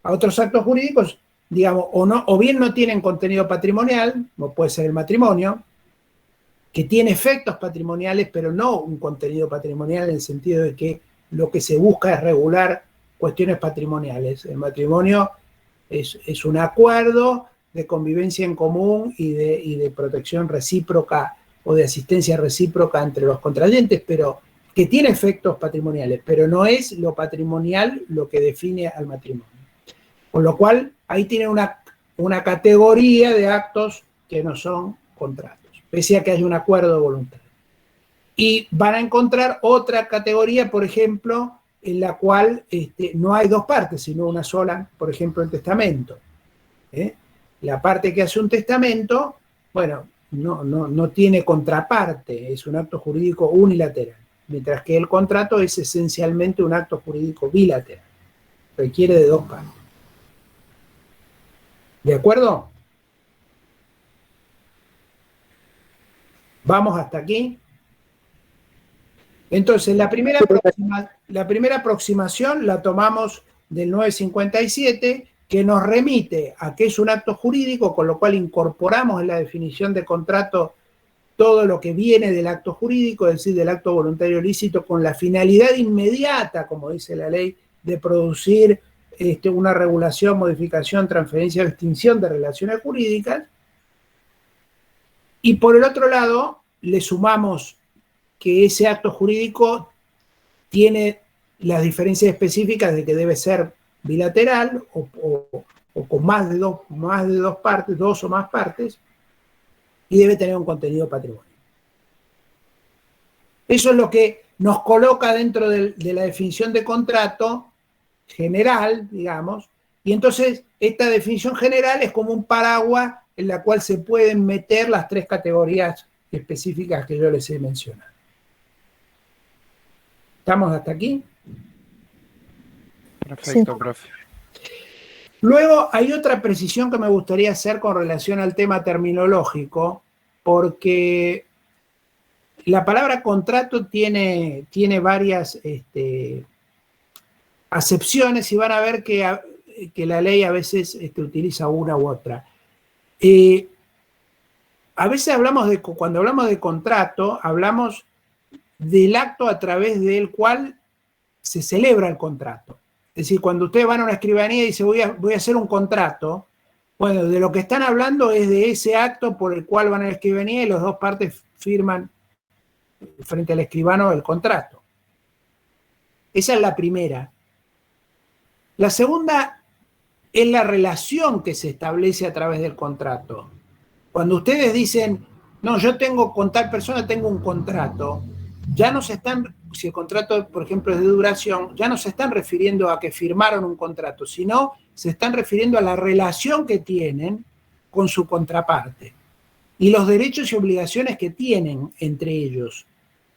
A otros actos jurídicos, digamos, o bien no tienen contenido patrimonial, como puede ser el matrimonio, que tiene efectos patrimoniales, pero no un contenido patrimonial en el sentido de que lo que se busca es regular cuestiones patrimoniales. El matrimonio es un acuerdo de convivencia en común y de protección recíproca o de asistencia recíproca entre los contrayentes, pero que tiene efectos patrimoniales, pero no es lo patrimonial lo que define al matrimonio. Con lo cual, ahí tiene una categoría de actos que no son contratos, pese a que haya un acuerdo voluntario. Y van a encontrar otra categoría, por ejemplo, en la cual no hay dos partes, sino una sola, por ejemplo, el testamento. La parte que hace un testamento, bueno, no tiene contraparte, es un acto jurídico unilateral, mientras que el contrato es esencialmente un acto jurídico bilateral, requiere de dos partes. ¿De acuerdo? ¿Vamos hasta aquí? Entonces, la primera aproximación la tomamos del 957, que nos remite a que es un acto jurídico, con lo cual incorporamos en la definición de contrato todo lo que viene del acto jurídico, es decir, del acto voluntario lícito, con la finalidad inmediata, como dice la ley, de producir una regulación, modificación, transferencia o extinción de relaciones jurídicas. Y por el otro lado, le sumamos que ese acto jurídico tiene las diferencias específicas de que debe ser bilateral o con más de dos partes, dos o más partes, y debe tener un contenido patrimonial. Eso es lo que nos coloca dentro de la definición de contrato general, digamos, y entonces esta definición general es como un paraguas en la cual se pueden meter las tres categorías específicas que yo les he mencionado. ¿Estamos hasta aquí? Perfecto, sí, profe. Luego hay otra precisión que me gustaría hacer con relación al tema terminológico, porque la palabra contrato tiene varias acepciones y van a ver que la ley a veces utiliza una u otra. A veces cuando hablamos de contrato, hablamos del acto a través del cual se celebra el contrato. Es decir, cuando ustedes van a una escribanía y dicen voy a hacer un contrato, bueno, de lo que están hablando es de ese acto por el cual van a la escribanía y las dos partes firman frente al escribano el contrato. Esa es la primera. La segunda es la relación que se establece a través del contrato. Cuando ustedes dicen, no, yo tengo con tal persona, tengo un contrato, ya no se están, si el contrato, por ejemplo, es de duración, ya no se están refiriendo a que firmaron un contrato, sino se están refiriendo a la relación que tienen con su contraparte y los derechos y obligaciones que tienen entre ellos.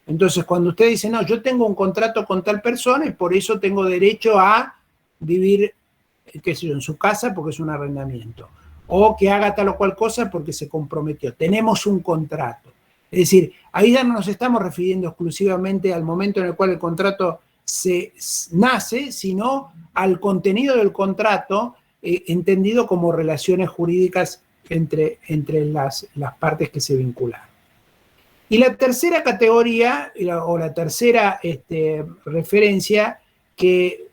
Entonces, cuando usted dice, no, yo tengo un contrato con tal persona y por eso tengo derecho a vivir, qué sé yo, en su casa porque es un arrendamiento, o que haga tal o cual cosa porque se comprometió. Tenemos un contrato. Es decir, ahí ya no nos estamos refiriendo exclusivamente al momento en el cual el contrato se nace, sino al contenido del contrato entendido como relaciones jurídicas entre las partes que se vinculan. Y la tercera categoría, o la tercera referencia que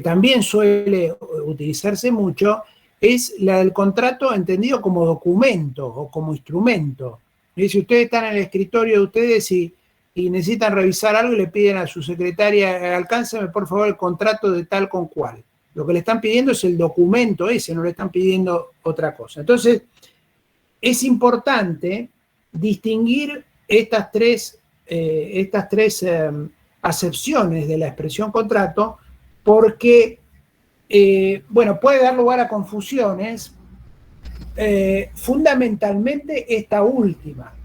también suele utilizarse mucho, es la del contrato entendido como documento o como instrumento. Y si ustedes están en el escritorio de ustedes y necesitan revisar algo y le piden a su secretaria, alcánceme por favor el contrato de tal con cual. Lo que le están pidiendo es el documento ese, no le están pidiendo otra cosa. Entonces, es importante distinguir estas tres acepciones de la expresión contrato porque, bueno, puede dar lugar a confusiones. Fundamentalmente esta última,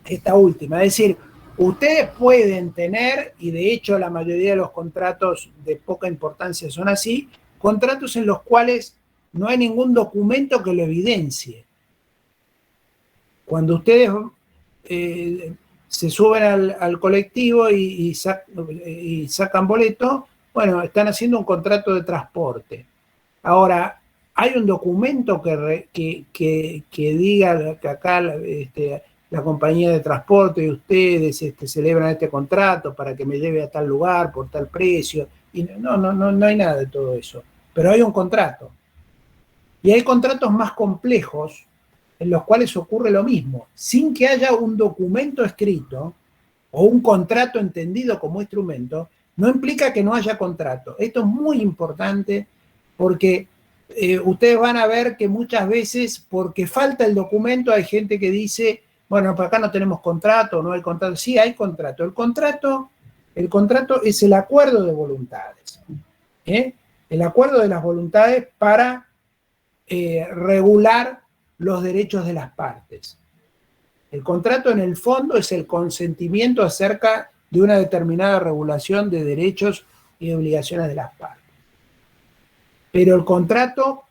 es decir, ustedes pueden tener, y de hecho la mayoría de los contratos de poca importancia son así, contratos en los cuales no hay ningún documento que lo evidencie. Cuando ustedes se suben al colectivo y sacan boleto, bueno, están haciendo un contrato de transporte. Ahora, hay un documento que diga que acá la compañía de transporte y ustedes celebran este contrato para que me lleve a tal lugar por tal precio. Y no hay nada de todo eso. Pero hay un contrato. Y hay contratos más complejos en los cuales ocurre lo mismo, sin que haya un documento escrito o un contrato entendido como instrumento, no implica que no haya contrato. Esto es muy importante porque ustedes van a ver que muchas veces, porque falta el documento, hay gente que dice, bueno, por acá no tenemos contrato, no hay contrato. Sí, hay contrato. El contrato es el acuerdo de voluntades. El acuerdo de las voluntades para regular los derechos de las partes. El contrato en el fondo es el consentimiento acerca de una determinada regulación de derechos y obligaciones de las partes. Pero el contrato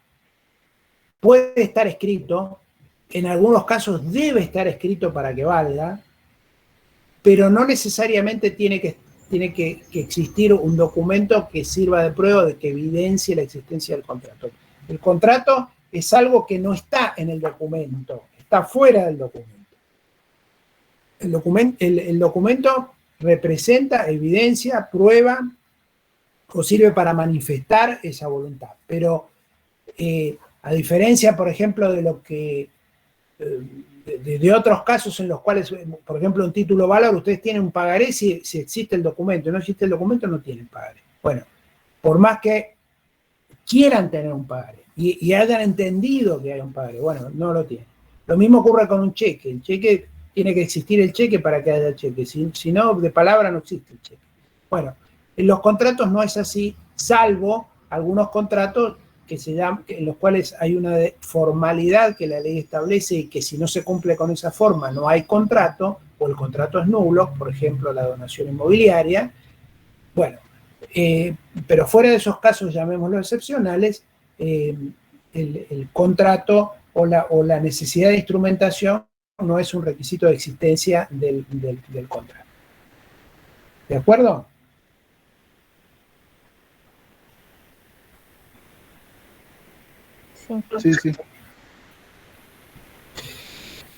puede estar escrito, en algunos casos debe estar escrito para que valga, pero no necesariamente tiene que existir un documento que sirva de prueba, de que evidencie la existencia del contrato. El contrato es algo que no está en el documento, está fuera del documento. El documento representa, evidencia, prueba o sirve para manifestar esa voluntad. Pero a diferencia, por ejemplo, de lo que de otros casos en los cuales, por ejemplo, un título valor, ustedes tienen un pagaré si existe el documento. No existe el documento, no tienen pagaré. Bueno, por más que quieran tener un pagaré y hayan entendido que hay un pagaré, bueno, no lo tienen. Lo mismo ocurre con un cheque. El cheque tiene que existir el cheque para que haya cheque. Si no, de palabra no existe el cheque. Bueno, en los contratos no es así, salvo algunos contratos que se llaman, en los cuales hay una formalidad que la ley establece y que si no se cumple con esa forma no hay contrato, o el contrato es nulo, por ejemplo, la donación inmobiliaria. Bueno, pero fuera de esos casos, llamémoslo excepcionales, el contrato o la necesidad de instrumentación no es un requisito de existencia del contrato. ¿De acuerdo? Sí, sí.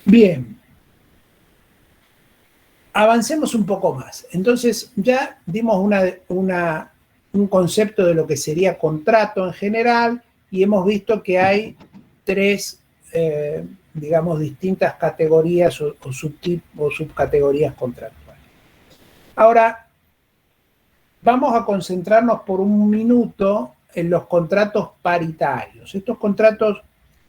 Bien. Avancemos un poco más. Entonces, ya dimos un concepto de lo que sería contrato en general y hemos visto que hay tres, digamos, distintas categorías o subcategorías contractuales. Ahora, vamos a concentrarnos por un minuto en los contratos paritarios. Estos contratos,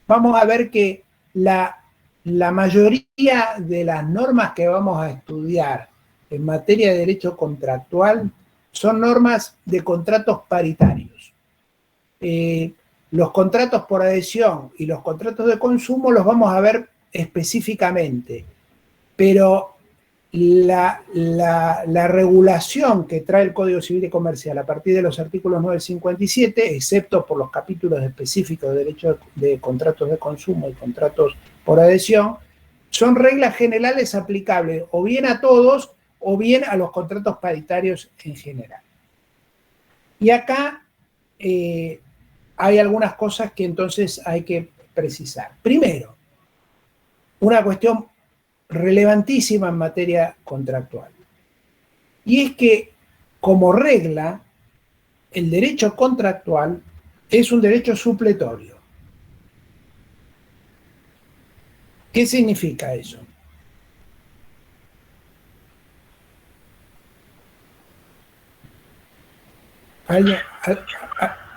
vamos a ver que la mayoría de las normas que vamos a estudiar en materia de derecho contractual son normas de contratos paritarios. Los contratos por adhesión y los contratos de consumo los vamos a ver específicamente, pero la regulación que trae el Código Civil y Comercial a partir de los artículos 957, excepto por los capítulos específicos de derecho de contratos de consumo y contratos por adhesión, son reglas generales aplicables o bien a todos o bien a los contratos paritarios en general. Y acá hay algunas cosas que entonces hay que precisar. Primero, una cuestión relevantísima en materia contractual. Y es que, como regla, el derecho contractual es un derecho supletorio. ¿Qué significa eso?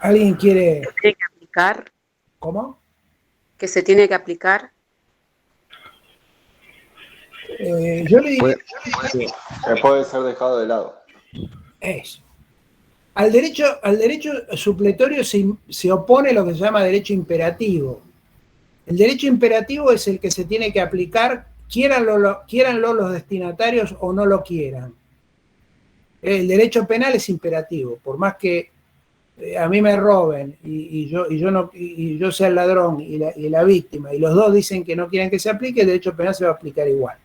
¿Alguien quiere...? ¿Se tiene que aplicar? ¿Cómo? ¿Que se tiene que aplicar? Yo le diría... Puede ser dejado de lado. Eso. Al derecho supletorio se opone lo que se llama derecho imperativo. El derecho imperativo es el que se tiene que aplicar, quiéranlo los destinatarios o no lo quieran. El derecho penal es imperativo, por más que a mí me roben y yo sea el ladrón y la víctima, y los dos dicen que no quieren que se aplique, el derecho penal se va a aplicar igual.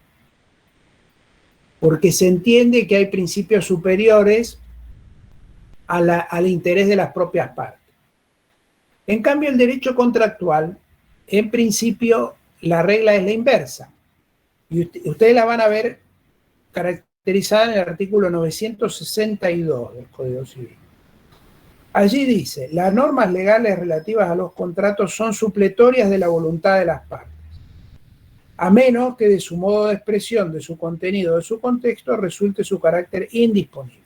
Porque se entiende que hay principios superiores al interés de las propias partes. En cambio, el derecho contractual, en principio, la regla es la inversa. Y ustedes la van a ver caracterizada en el artículo 962 del Código Civil. Allí dice, las normas legales relativas a los contratos son supletorias de la voluntad de las partes, a menos que de su modo de expresión, de su contenido, de su contexto, resulte su carácter indisponible.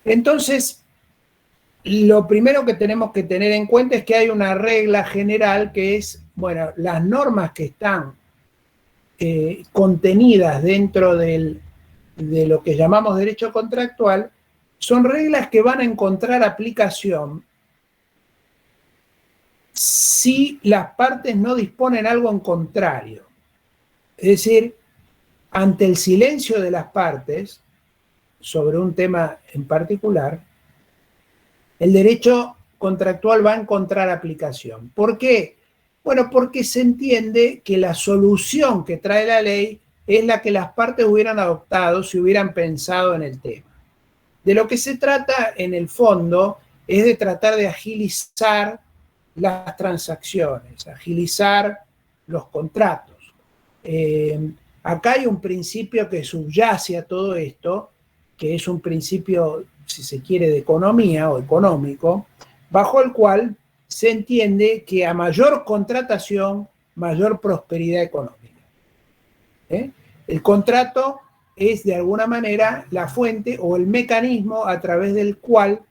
Entonces, lo primero que tenemos que tener en cuenta es que hay una regla general que es, bueno, las normas que están contenidas dentro de lo que llamamos derecho contractual son reglas que van a encontrar aplicación si las partes no disponen algo en contrario. Es decir, ante el silencio de las partes sobre un tema en particular, el derecho contractual va a encontrar aplicación. ¿Por qué? Bueno, porque se entiende que la solución que trae la ley es la que las partes hubieran adoptado si hubieran pensado en el tema. De lo que se trata en el fondo es de tratar de agilizar las transacciones, agilizar los contratos. Acá hay un principio que subyace a todo esto, que es un principio, si se quiere, de economía o económico, bajo el cual se entiende que a mayor contratación, mayor prosperidad económica. El contrato es de alguna manera la fuente o el mecanismo a través del cual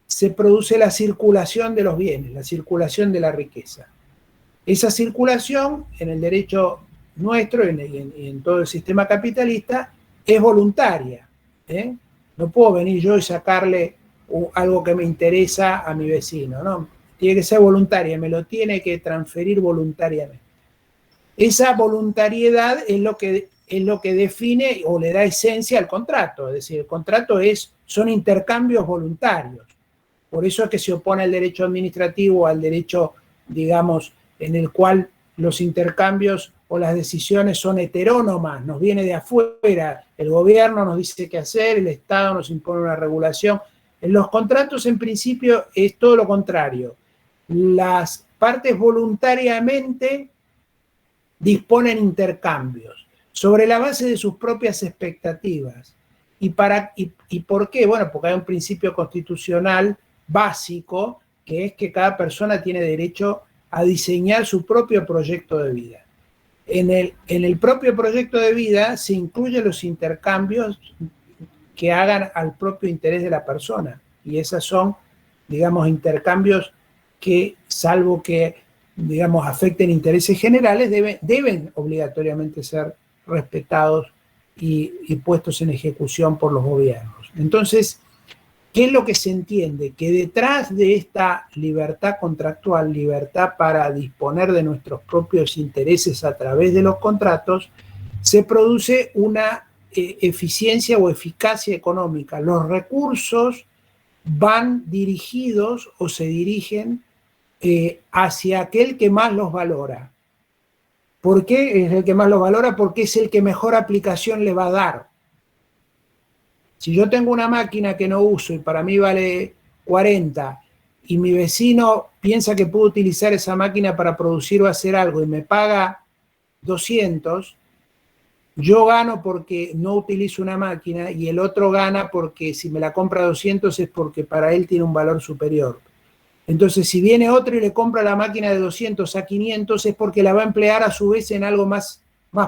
se produce la circulación de los bienes, la circulación de la riqueza. Esa circulación en el derecho nuestro y en todo el sistema capitalista es voluntaria. No puedo venir yo y sacarle algo que me interesa a mi vecino, ¿no? Tiene que ser voluntaria, me lo tiene que transferir voluntariamente. Esa voluntariedad es lo que define o le da esencia al contrato, es decir, el contrato son intercambios voluntarios. Por eso es que se opone al derecho administrativo, al derecho, digamos, en el cual los intercambios o las decisiones son heterónomas, nos viene de afuera, el gobierno nos dice qué hacer, el Estado nos impone una regulación. En los contratos, en principio, es todo lo contrario. Las partes voluntariamente disponen intercambios sobre la base de sus propias expectativas. ¿Y por qué? Bueno, porque hay un principio constitucional básico, que es que cada persona tiene derecho a diseñar su propio proyecto de vida. En el propio proyecto de vida se incluyen los intercambios que hagan al propio interés de la persona. Y esos son, digamos, intercambios que, salvo que, digamos, afecten intereses generales, deben obligatoriamente ser respetados y puestos en ejecución por los gobiernos. Entonces, ¿qué es lo que se entiende? Que detrás de esta libertad contractual, libertad para disponer de nuestros propios intereses a través de los contratos, se produce una eficiencia o eficacia económica. Los recursos van dirigidos o se dirigen hacia aquel que más los valora. ¿Por qué es el que más los valora? Porque es el que mejor aplicación le va a dar. Si yo tengo una máquina que no uso y para mí vale 40 y mi vecino piensa que puedo utilizar esa máquina para producir o hacer algo y me paga 200, yo gano porque no utilizo una máquina y el otro gana porque si me la compra 200 es porque para él tiene un valor superior. Entonces, si viene otro y le compra la máquina de 200 a 500 es porque la va a emplear a su vez en algo más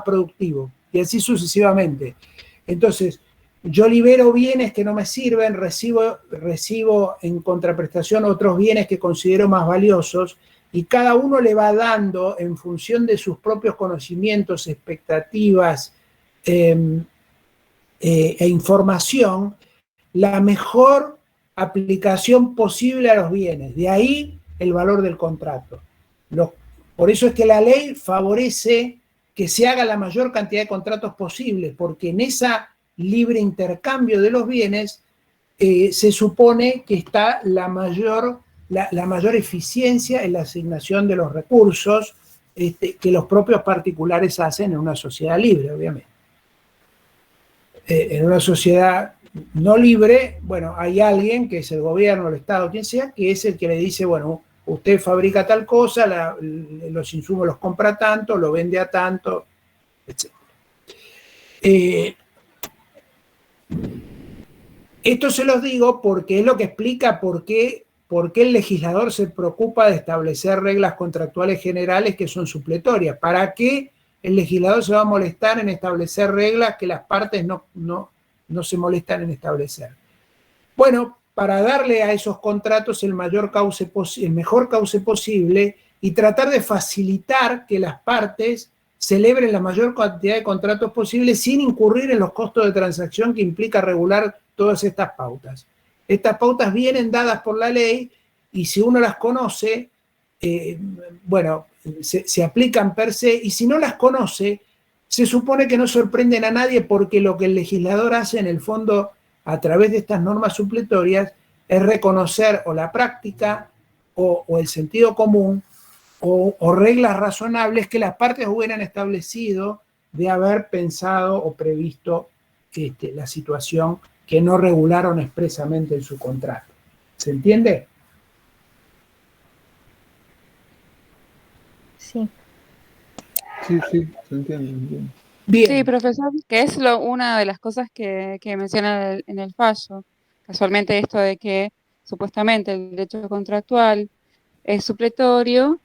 productivo y así sucesivamente. Entonces, yo libero bienes que no me sirven, recibo en contraprestación otros bienes que considero más valiosos y cada uno le va dando en función de sus propios conocimientos, expectativas e información la mejor aplicación posible a los bienes. De ahí el valor del contrato. Por eso es que la ley favorece que se haga la mayor cantidad de contratos posibles, porque en esa libre intercambio de los bienes se supone que está la mayor eficiencia en la asignación de los recursos que los propios particulares hacen en una sociedad libre, obviamente. En una sociedad no libre, bueno, hay alguien que es el gobierno, el Estado, quien sea, que es el que le dice, bueno, usted fabrica tal cosa, los insumos los compra tanto, lo vende a tanto, etc. Esto se los digo porque es lo que explica por qué el legislador se preocupa de establecer reglas contractuales generales que son supletorias. ¿Para qué el legislador se va a molestar en establecer reglas que las partes no se molestan en establecer? Bueno, para darle a esos contratos el mejor cauce posible y tratar de facilitar que las partes celebren la mayor cantidad de contratos posibles sin incurrir en los costos de transacción que implica regular todas estas pautas. Estas pautas vienen dadas por la ley y si uno las conoce, bueno, se aplican per se, y si no las conoce, se supone que no sorprenden a nadie porque lo que el legislador hace en el fondo a través de estas normas supletorias es reconocer o la práctica o el sentido común o reglas razonables que las partes hubieran establecido de haber pensado o previsto la situación que no regularon expresamente en su contrato. ¿Se entiende? Sí. Sí, se entiende. Bien. Sí, profesor, que es una de las cosas que menciona en el fallo. Casualmente esto de que supuestamente el derecho contractual es supletorio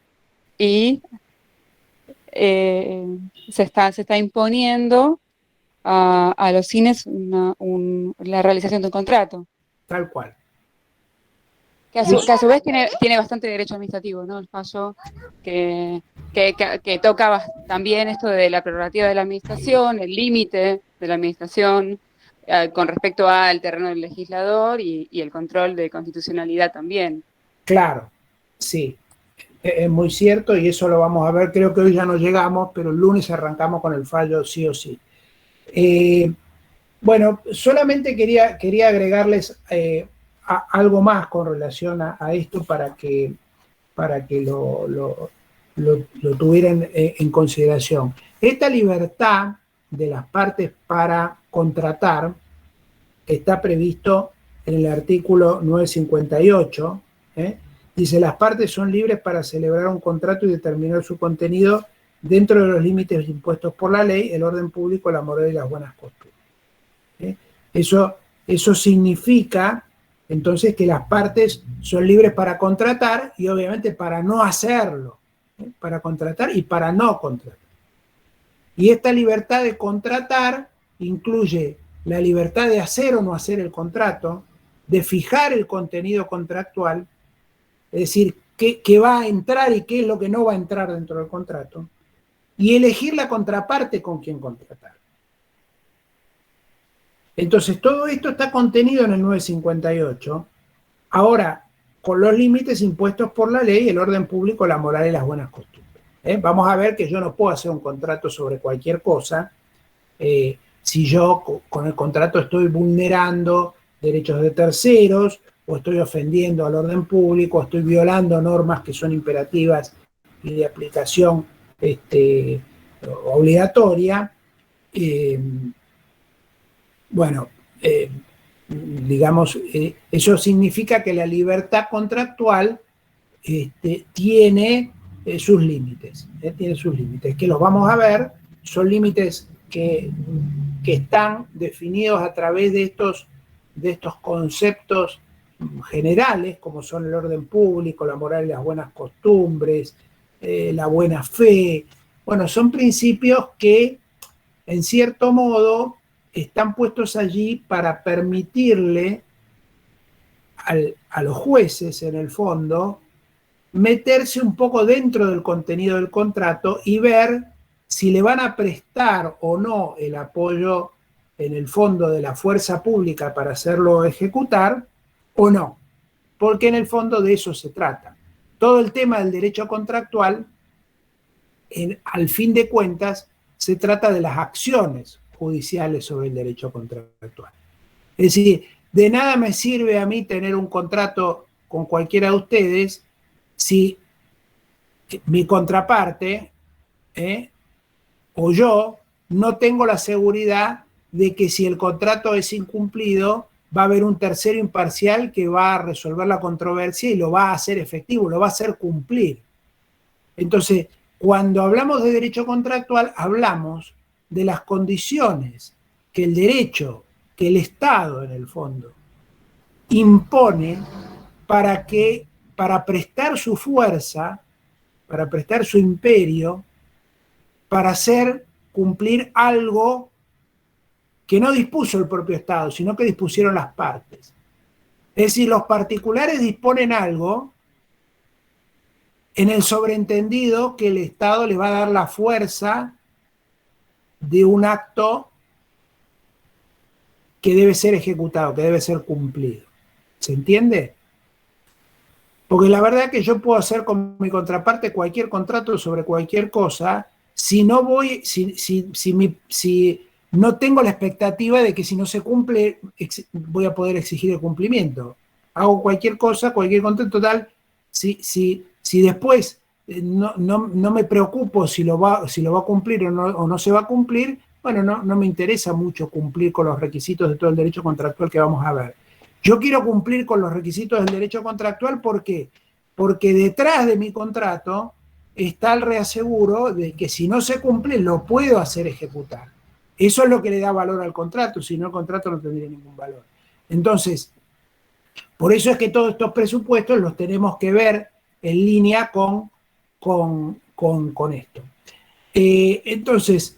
y se está imponiendo a los cines la realización de un contrato. Tal cual. Que a su vez tiene bastante derecho administrativo, ¿no? El fallo que toca también esto de la prerrogativa de la administración, el límite de la administración con respecto al terreno del legislador y el control de constitucionalidad también. Claro, sí. Es muy cierto y eso lo vamos a ver. Creo que hoy ya no llegamos, pero el lunes arrancamos con el fallo sí o sí. Bueno, solamente quería agregarles algo más con relación a esto para que lo tuvieran en consideración. Esta libertad de las partes para contratar está previsto en el artículo 958, dice, las partes son libres para celebrar un contrato y determinar su contenido dentro de los límites impuestos por la ley, el orden público, la moral y las buenas costumbres. Eso significa entonces que las partes son libres para contratar y obviamente para no hacerlo, para contratar y para no contratar. Y esta libertad de contratar incluye la libertad de hacer o no hacer el contrato, de fijar el contenido contractual, es decir, qué va a entrar y qué es lo que no va a entrar dentro del contrato, y elegir la contraparte con quien contratar. Entonces, todo esto está contenido en el 958, ahora, con los límites impuestos por la ley, el orden público, la moral y las buenas costumbres. Vamos a ver que yo no puedo hacer un contrato sobre cualquier cosa, si yo con el contrato estoy vulnerando derechos de terceros, o estoy ofendiendo al orden público, o estoy violando normas que son imperativas y de aplicación obligatoria. Bueno, digamos, eso significa que la libertad contractual tiene sus límites, que los vamos a ver, son límites que están definidos a través de estos conceptos generales, como son el orden público, la moral y las buenas costumbres, la buena fe. Bueno, son principios que, en cierto modo, están puestos allí para permitirle a los jueces, en el fondo, meterse un poco dentro del contenido del contrato y ver si le van a prestar o no el apoyo en el fondo de la fuerza pública para hacerlo ejecutar o no, porque en el fondo de eso se trata. Todo el tema del derecho contractual, al fin de cuentas, se trata de las acciones judiciales sobre el derecho contractual. Es decir, de nada me sirve a mí tener un contrato con cualquiera de ustedes si mi contraparte o yo no tengo la seguridad de que si el contrato es incumplido va a haber un tercero imparcial que va a resolver la controversia y lo va a hacer efectivo, lo va a hacer cumplir. Entonces, cuando hablamos de derecho contractual, hablamos de las condiciones que el derecho, que el Estado en el fondo, impone para prestar su fuerza, para prestar su imperio, para hacer cumplir algo que no dispuso el propio Estado, sino que dispusieron las partes. Es decir, los particulares disponen algo en el sobreentendido que el Estado les va a dar la fuerza de un acto que debe ser ejecutado, que debe ser cumplido. ¿Se entiende? Porque la verdad es que yo puedo hacer con mi contraparte cualquier contrato sobre cualquier cosa, si no voy, si no tengo la expectativa de que si no se cumple, voy a poder exigir el cumplimiento. Hago cualquier cosa, cualquier contrato, total, si después no me preocupo si lo va a cumplir o no se va a cumplir, bueno, no me interesa mucho cumplir con los requisitos de todo el derecho contractual que vamos a ver. Yo quiero cumplir con los requisitos del derecho contractual, ¿por qué? Porque detrás de mi contrato está el reaseguro de que si no se cumple lo puedo hacer ejecutar. Eso es lo que le da valor al contrato, si no el contrato no tendría ningún valor. Entonces, por eso es que todos estos presupuestos los tenemos que ver en línea con esto. Entonces,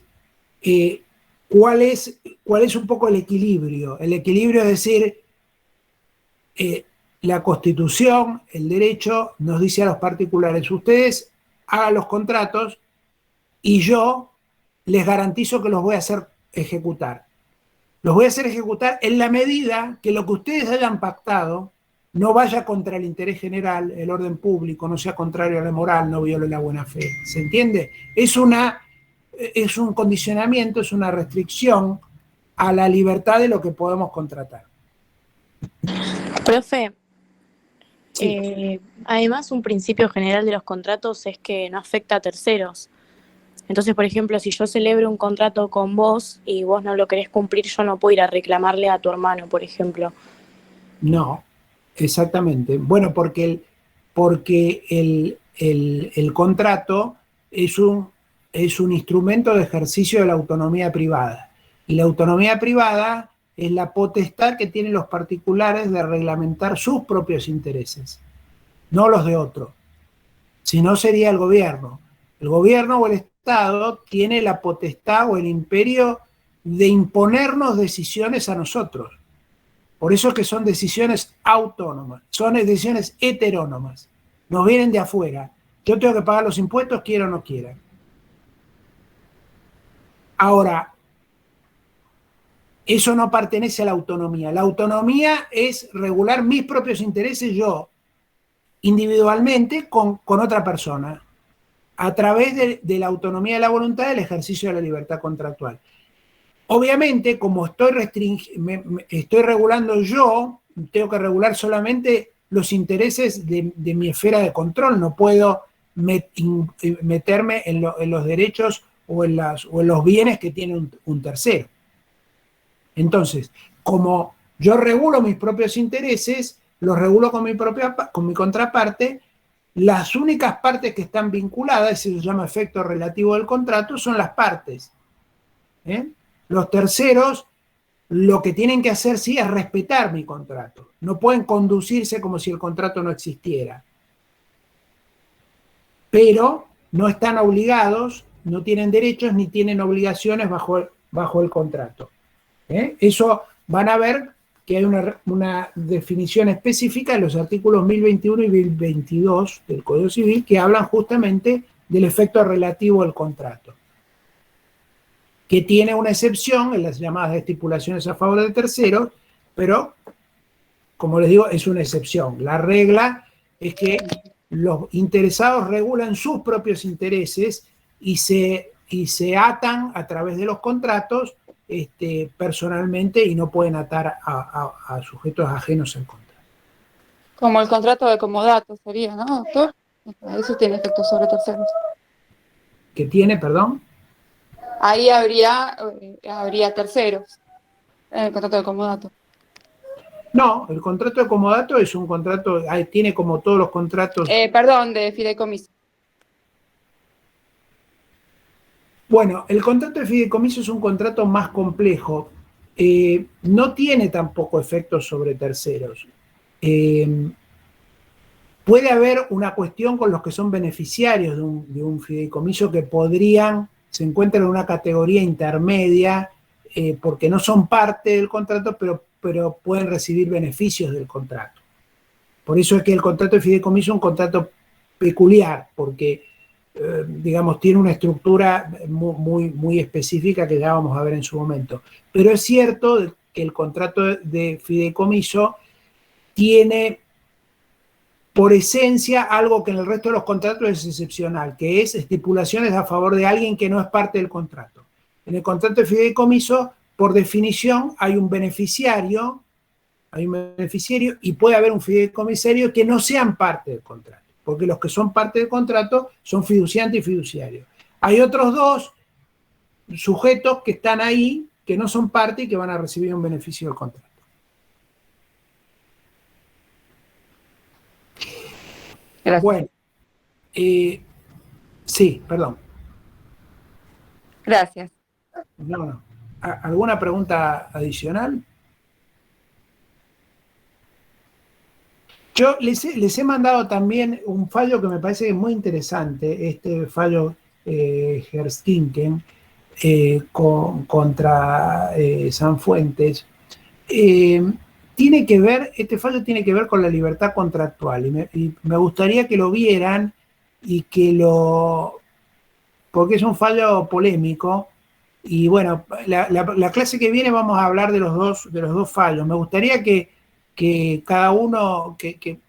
¿cuál es un poco el equilibrio? El equilibrio es decir, la Constitución, el derecho, nos dice a los particulares, ustedes hagan los contratos y yo les garantizo que los voy a hacer ejecutar. Los voy a hacer ejecutar en la medida que lo que ustedes hayan pactado no vaya contra el interés general, el orden público, no sea contrario a la moral, no viole la buena fe. ¿Se entiende? Es un condicionamiento, es una restricción a la libertad de lo que podemos contratar. Profe, Sí. además un principio general de los contratos es que no afecta a terceros. Entonces, por ejemplo, si yo celebro un contrato con vos y vos no lo querés cumplir, yo no puedo ir a reclamarle a tu hermano, por ejemplo. No, exactamente. Bueno, porque el contrato es un instrumento de ejercicio de la autonomía privada. Y la autonomía privada es la potestad que tienen los particulares de reglamentar sus propios intereses, no los de otro. Si no, sería el gobierno. El gobierno o el Estado tiene la potestad o el imperio de imponernos decisiones a nosotros. Por eso es que son decisiones autónomas, son decisiones heterónomas. Nos vienen de afuera. Yo tengo que pagar los impuestos, quiera o no quiera. Ahora, eso no pertenece a la autonomía. La autonomía es regular mis propios intereses yo, individualmente, con otra persona, a través de la autonomía de la voluntad del ejercicio de la libertad contractual. Obviamente, como estoy regulando yo, tengo que regular solamente los intereses de mi esfera de control. No puedo meterme en los derechos o en los bienes que tiene un tercero. Entonces, como yo regulo mis propios intereses, los regulo con mi contraparte, las únicas partes que están vinculadas, eso se llama efecto relativo del contrato, son las partes. Los terceros lo que tienen que hacer sí es respetar mi contrato. No pueden conducirse como si el contrato no existiera. Pero no están obligados, no tienen derechos ni tienen obligaciones bajo el contrato. Eso van a ver que hay una definición específica en los artículos 1021 y 1022 del Código Civil que hablan justamente del efecto relativo del contrato, que tiene una excepción en las llamadas estipulaciones a favor de terceros, pero, como les digo, es una excepción. La regla es que los interesados regulan sus propios intereses y se atan a través de los contratos personalmente y no pueden atar a sujetos ajenos al contrato. Como el contrato de comodato sería, ¿no, doctor? Eso tiene efecto sobre terceros. ¿Qué tiene, perdón? Ahí habría terceros en el contrato de comodato. No, el contrato de comodato es un contrato, tiene como todos los contratos. Perdón, de fideicomiso. Bueno, el contrato de fideicomiso es un contrato más complejo. No tiene tampoco efectos sobre terceros. Puede haber una cuestión con los que son beneficiarios de un fideicomiso que se encuentran en una categoría intermedia porque no son parte del contrato, pero pueden recibir beneficios del contrato. Por eso es que el contrato de fideicomiso es un contrato peculiar, porque digamos, tiene una estructura muy específica que ya vamos a ver en su momento. Pero es cierto que el contrato de fideicomiso tiene por esencia algo que en el resto de los contratos es excepcional, que es estipulaciones a favor de alguien que no es parte del contrato. En el contrato de fideicomiso, por definición, hay un beneficiario y puede haber un fideicomisario que no sean parte del contrato, porque los que son parte del contrato son fiduciante y fiduciario. Hay otros dos sujetos que están ahí, que no son parte y que van a recibir un beneficio del contrato. Gracias. Bueno, sí, perdón. Gracias. No. ¿Alguna pregunta adicional? Yo les he mandado también un fallo que me parece que es muy interesante, este fallo Herstinken contra Sanfuentes. Este fallo tiene que ver con la libertad contractual y me gustaría que lo vieran y porque es un fallo polémico. Y bueno, la clase que viene vamos a hablar de los dos fallos. Me gustaría que cada uno, que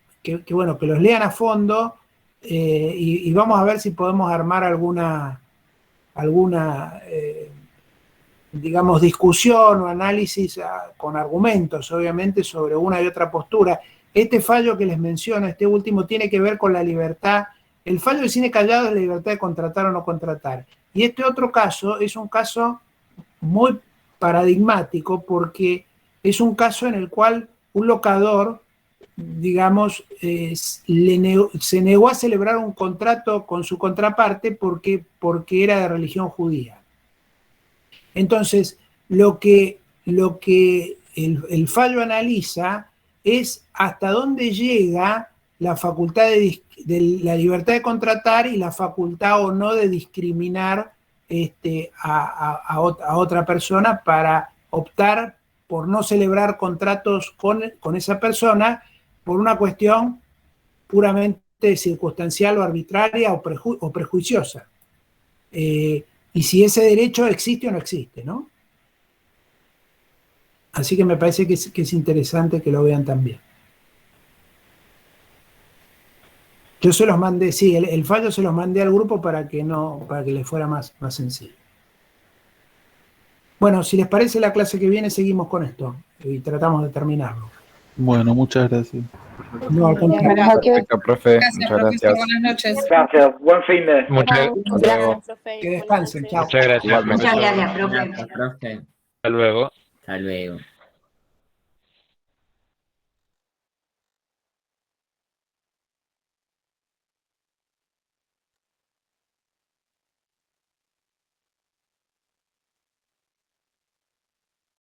los lean a fondo y vamos a ver si podemos armar alguna digamos, discusión o análisis con argumentos, obviamente, sobre una y otra postura. Este fallo que les menciono, este último, tiene que ver con la libertad. El fallo del cine callado es la libertad de contratar o no contratar. Y este otro caso es un caso muy paradigmático porque es un caso en el cual un locador, digamos, se negó a celebrar un contrato con su contraparte porque era de religión judía. Entonces, lo que el fallo analiza es hasta dónde llega la facultad de la libertad de contratar y la facultad o no de discriminar a otra persona para optar por no celebrar contratos con esa persona por una cuestión puramente circunstancial o arbitraria o prejuiciosa. Y si ese derecho existe o no existe, ¿no? Así que me parece que es interesante que lo vean también. Yo se los mandé, sí, el fallo se los mandé al grupo para que les fuera más sencillo. Bueno, si les parece, la clase que viene seguimos con esto y tratamos de terminarlo. Bueno, muchas gracias. No, al contrario. Perfecto, profe. Gracias, Muchas profesor. gracias. Buenas noches. Gracias, buen fin de. Muchas Gracias, profe. Que descansen, chao. gracias. Igualmente. Muchas gracias, profe. Profe. Hasta luego. Hasta luego.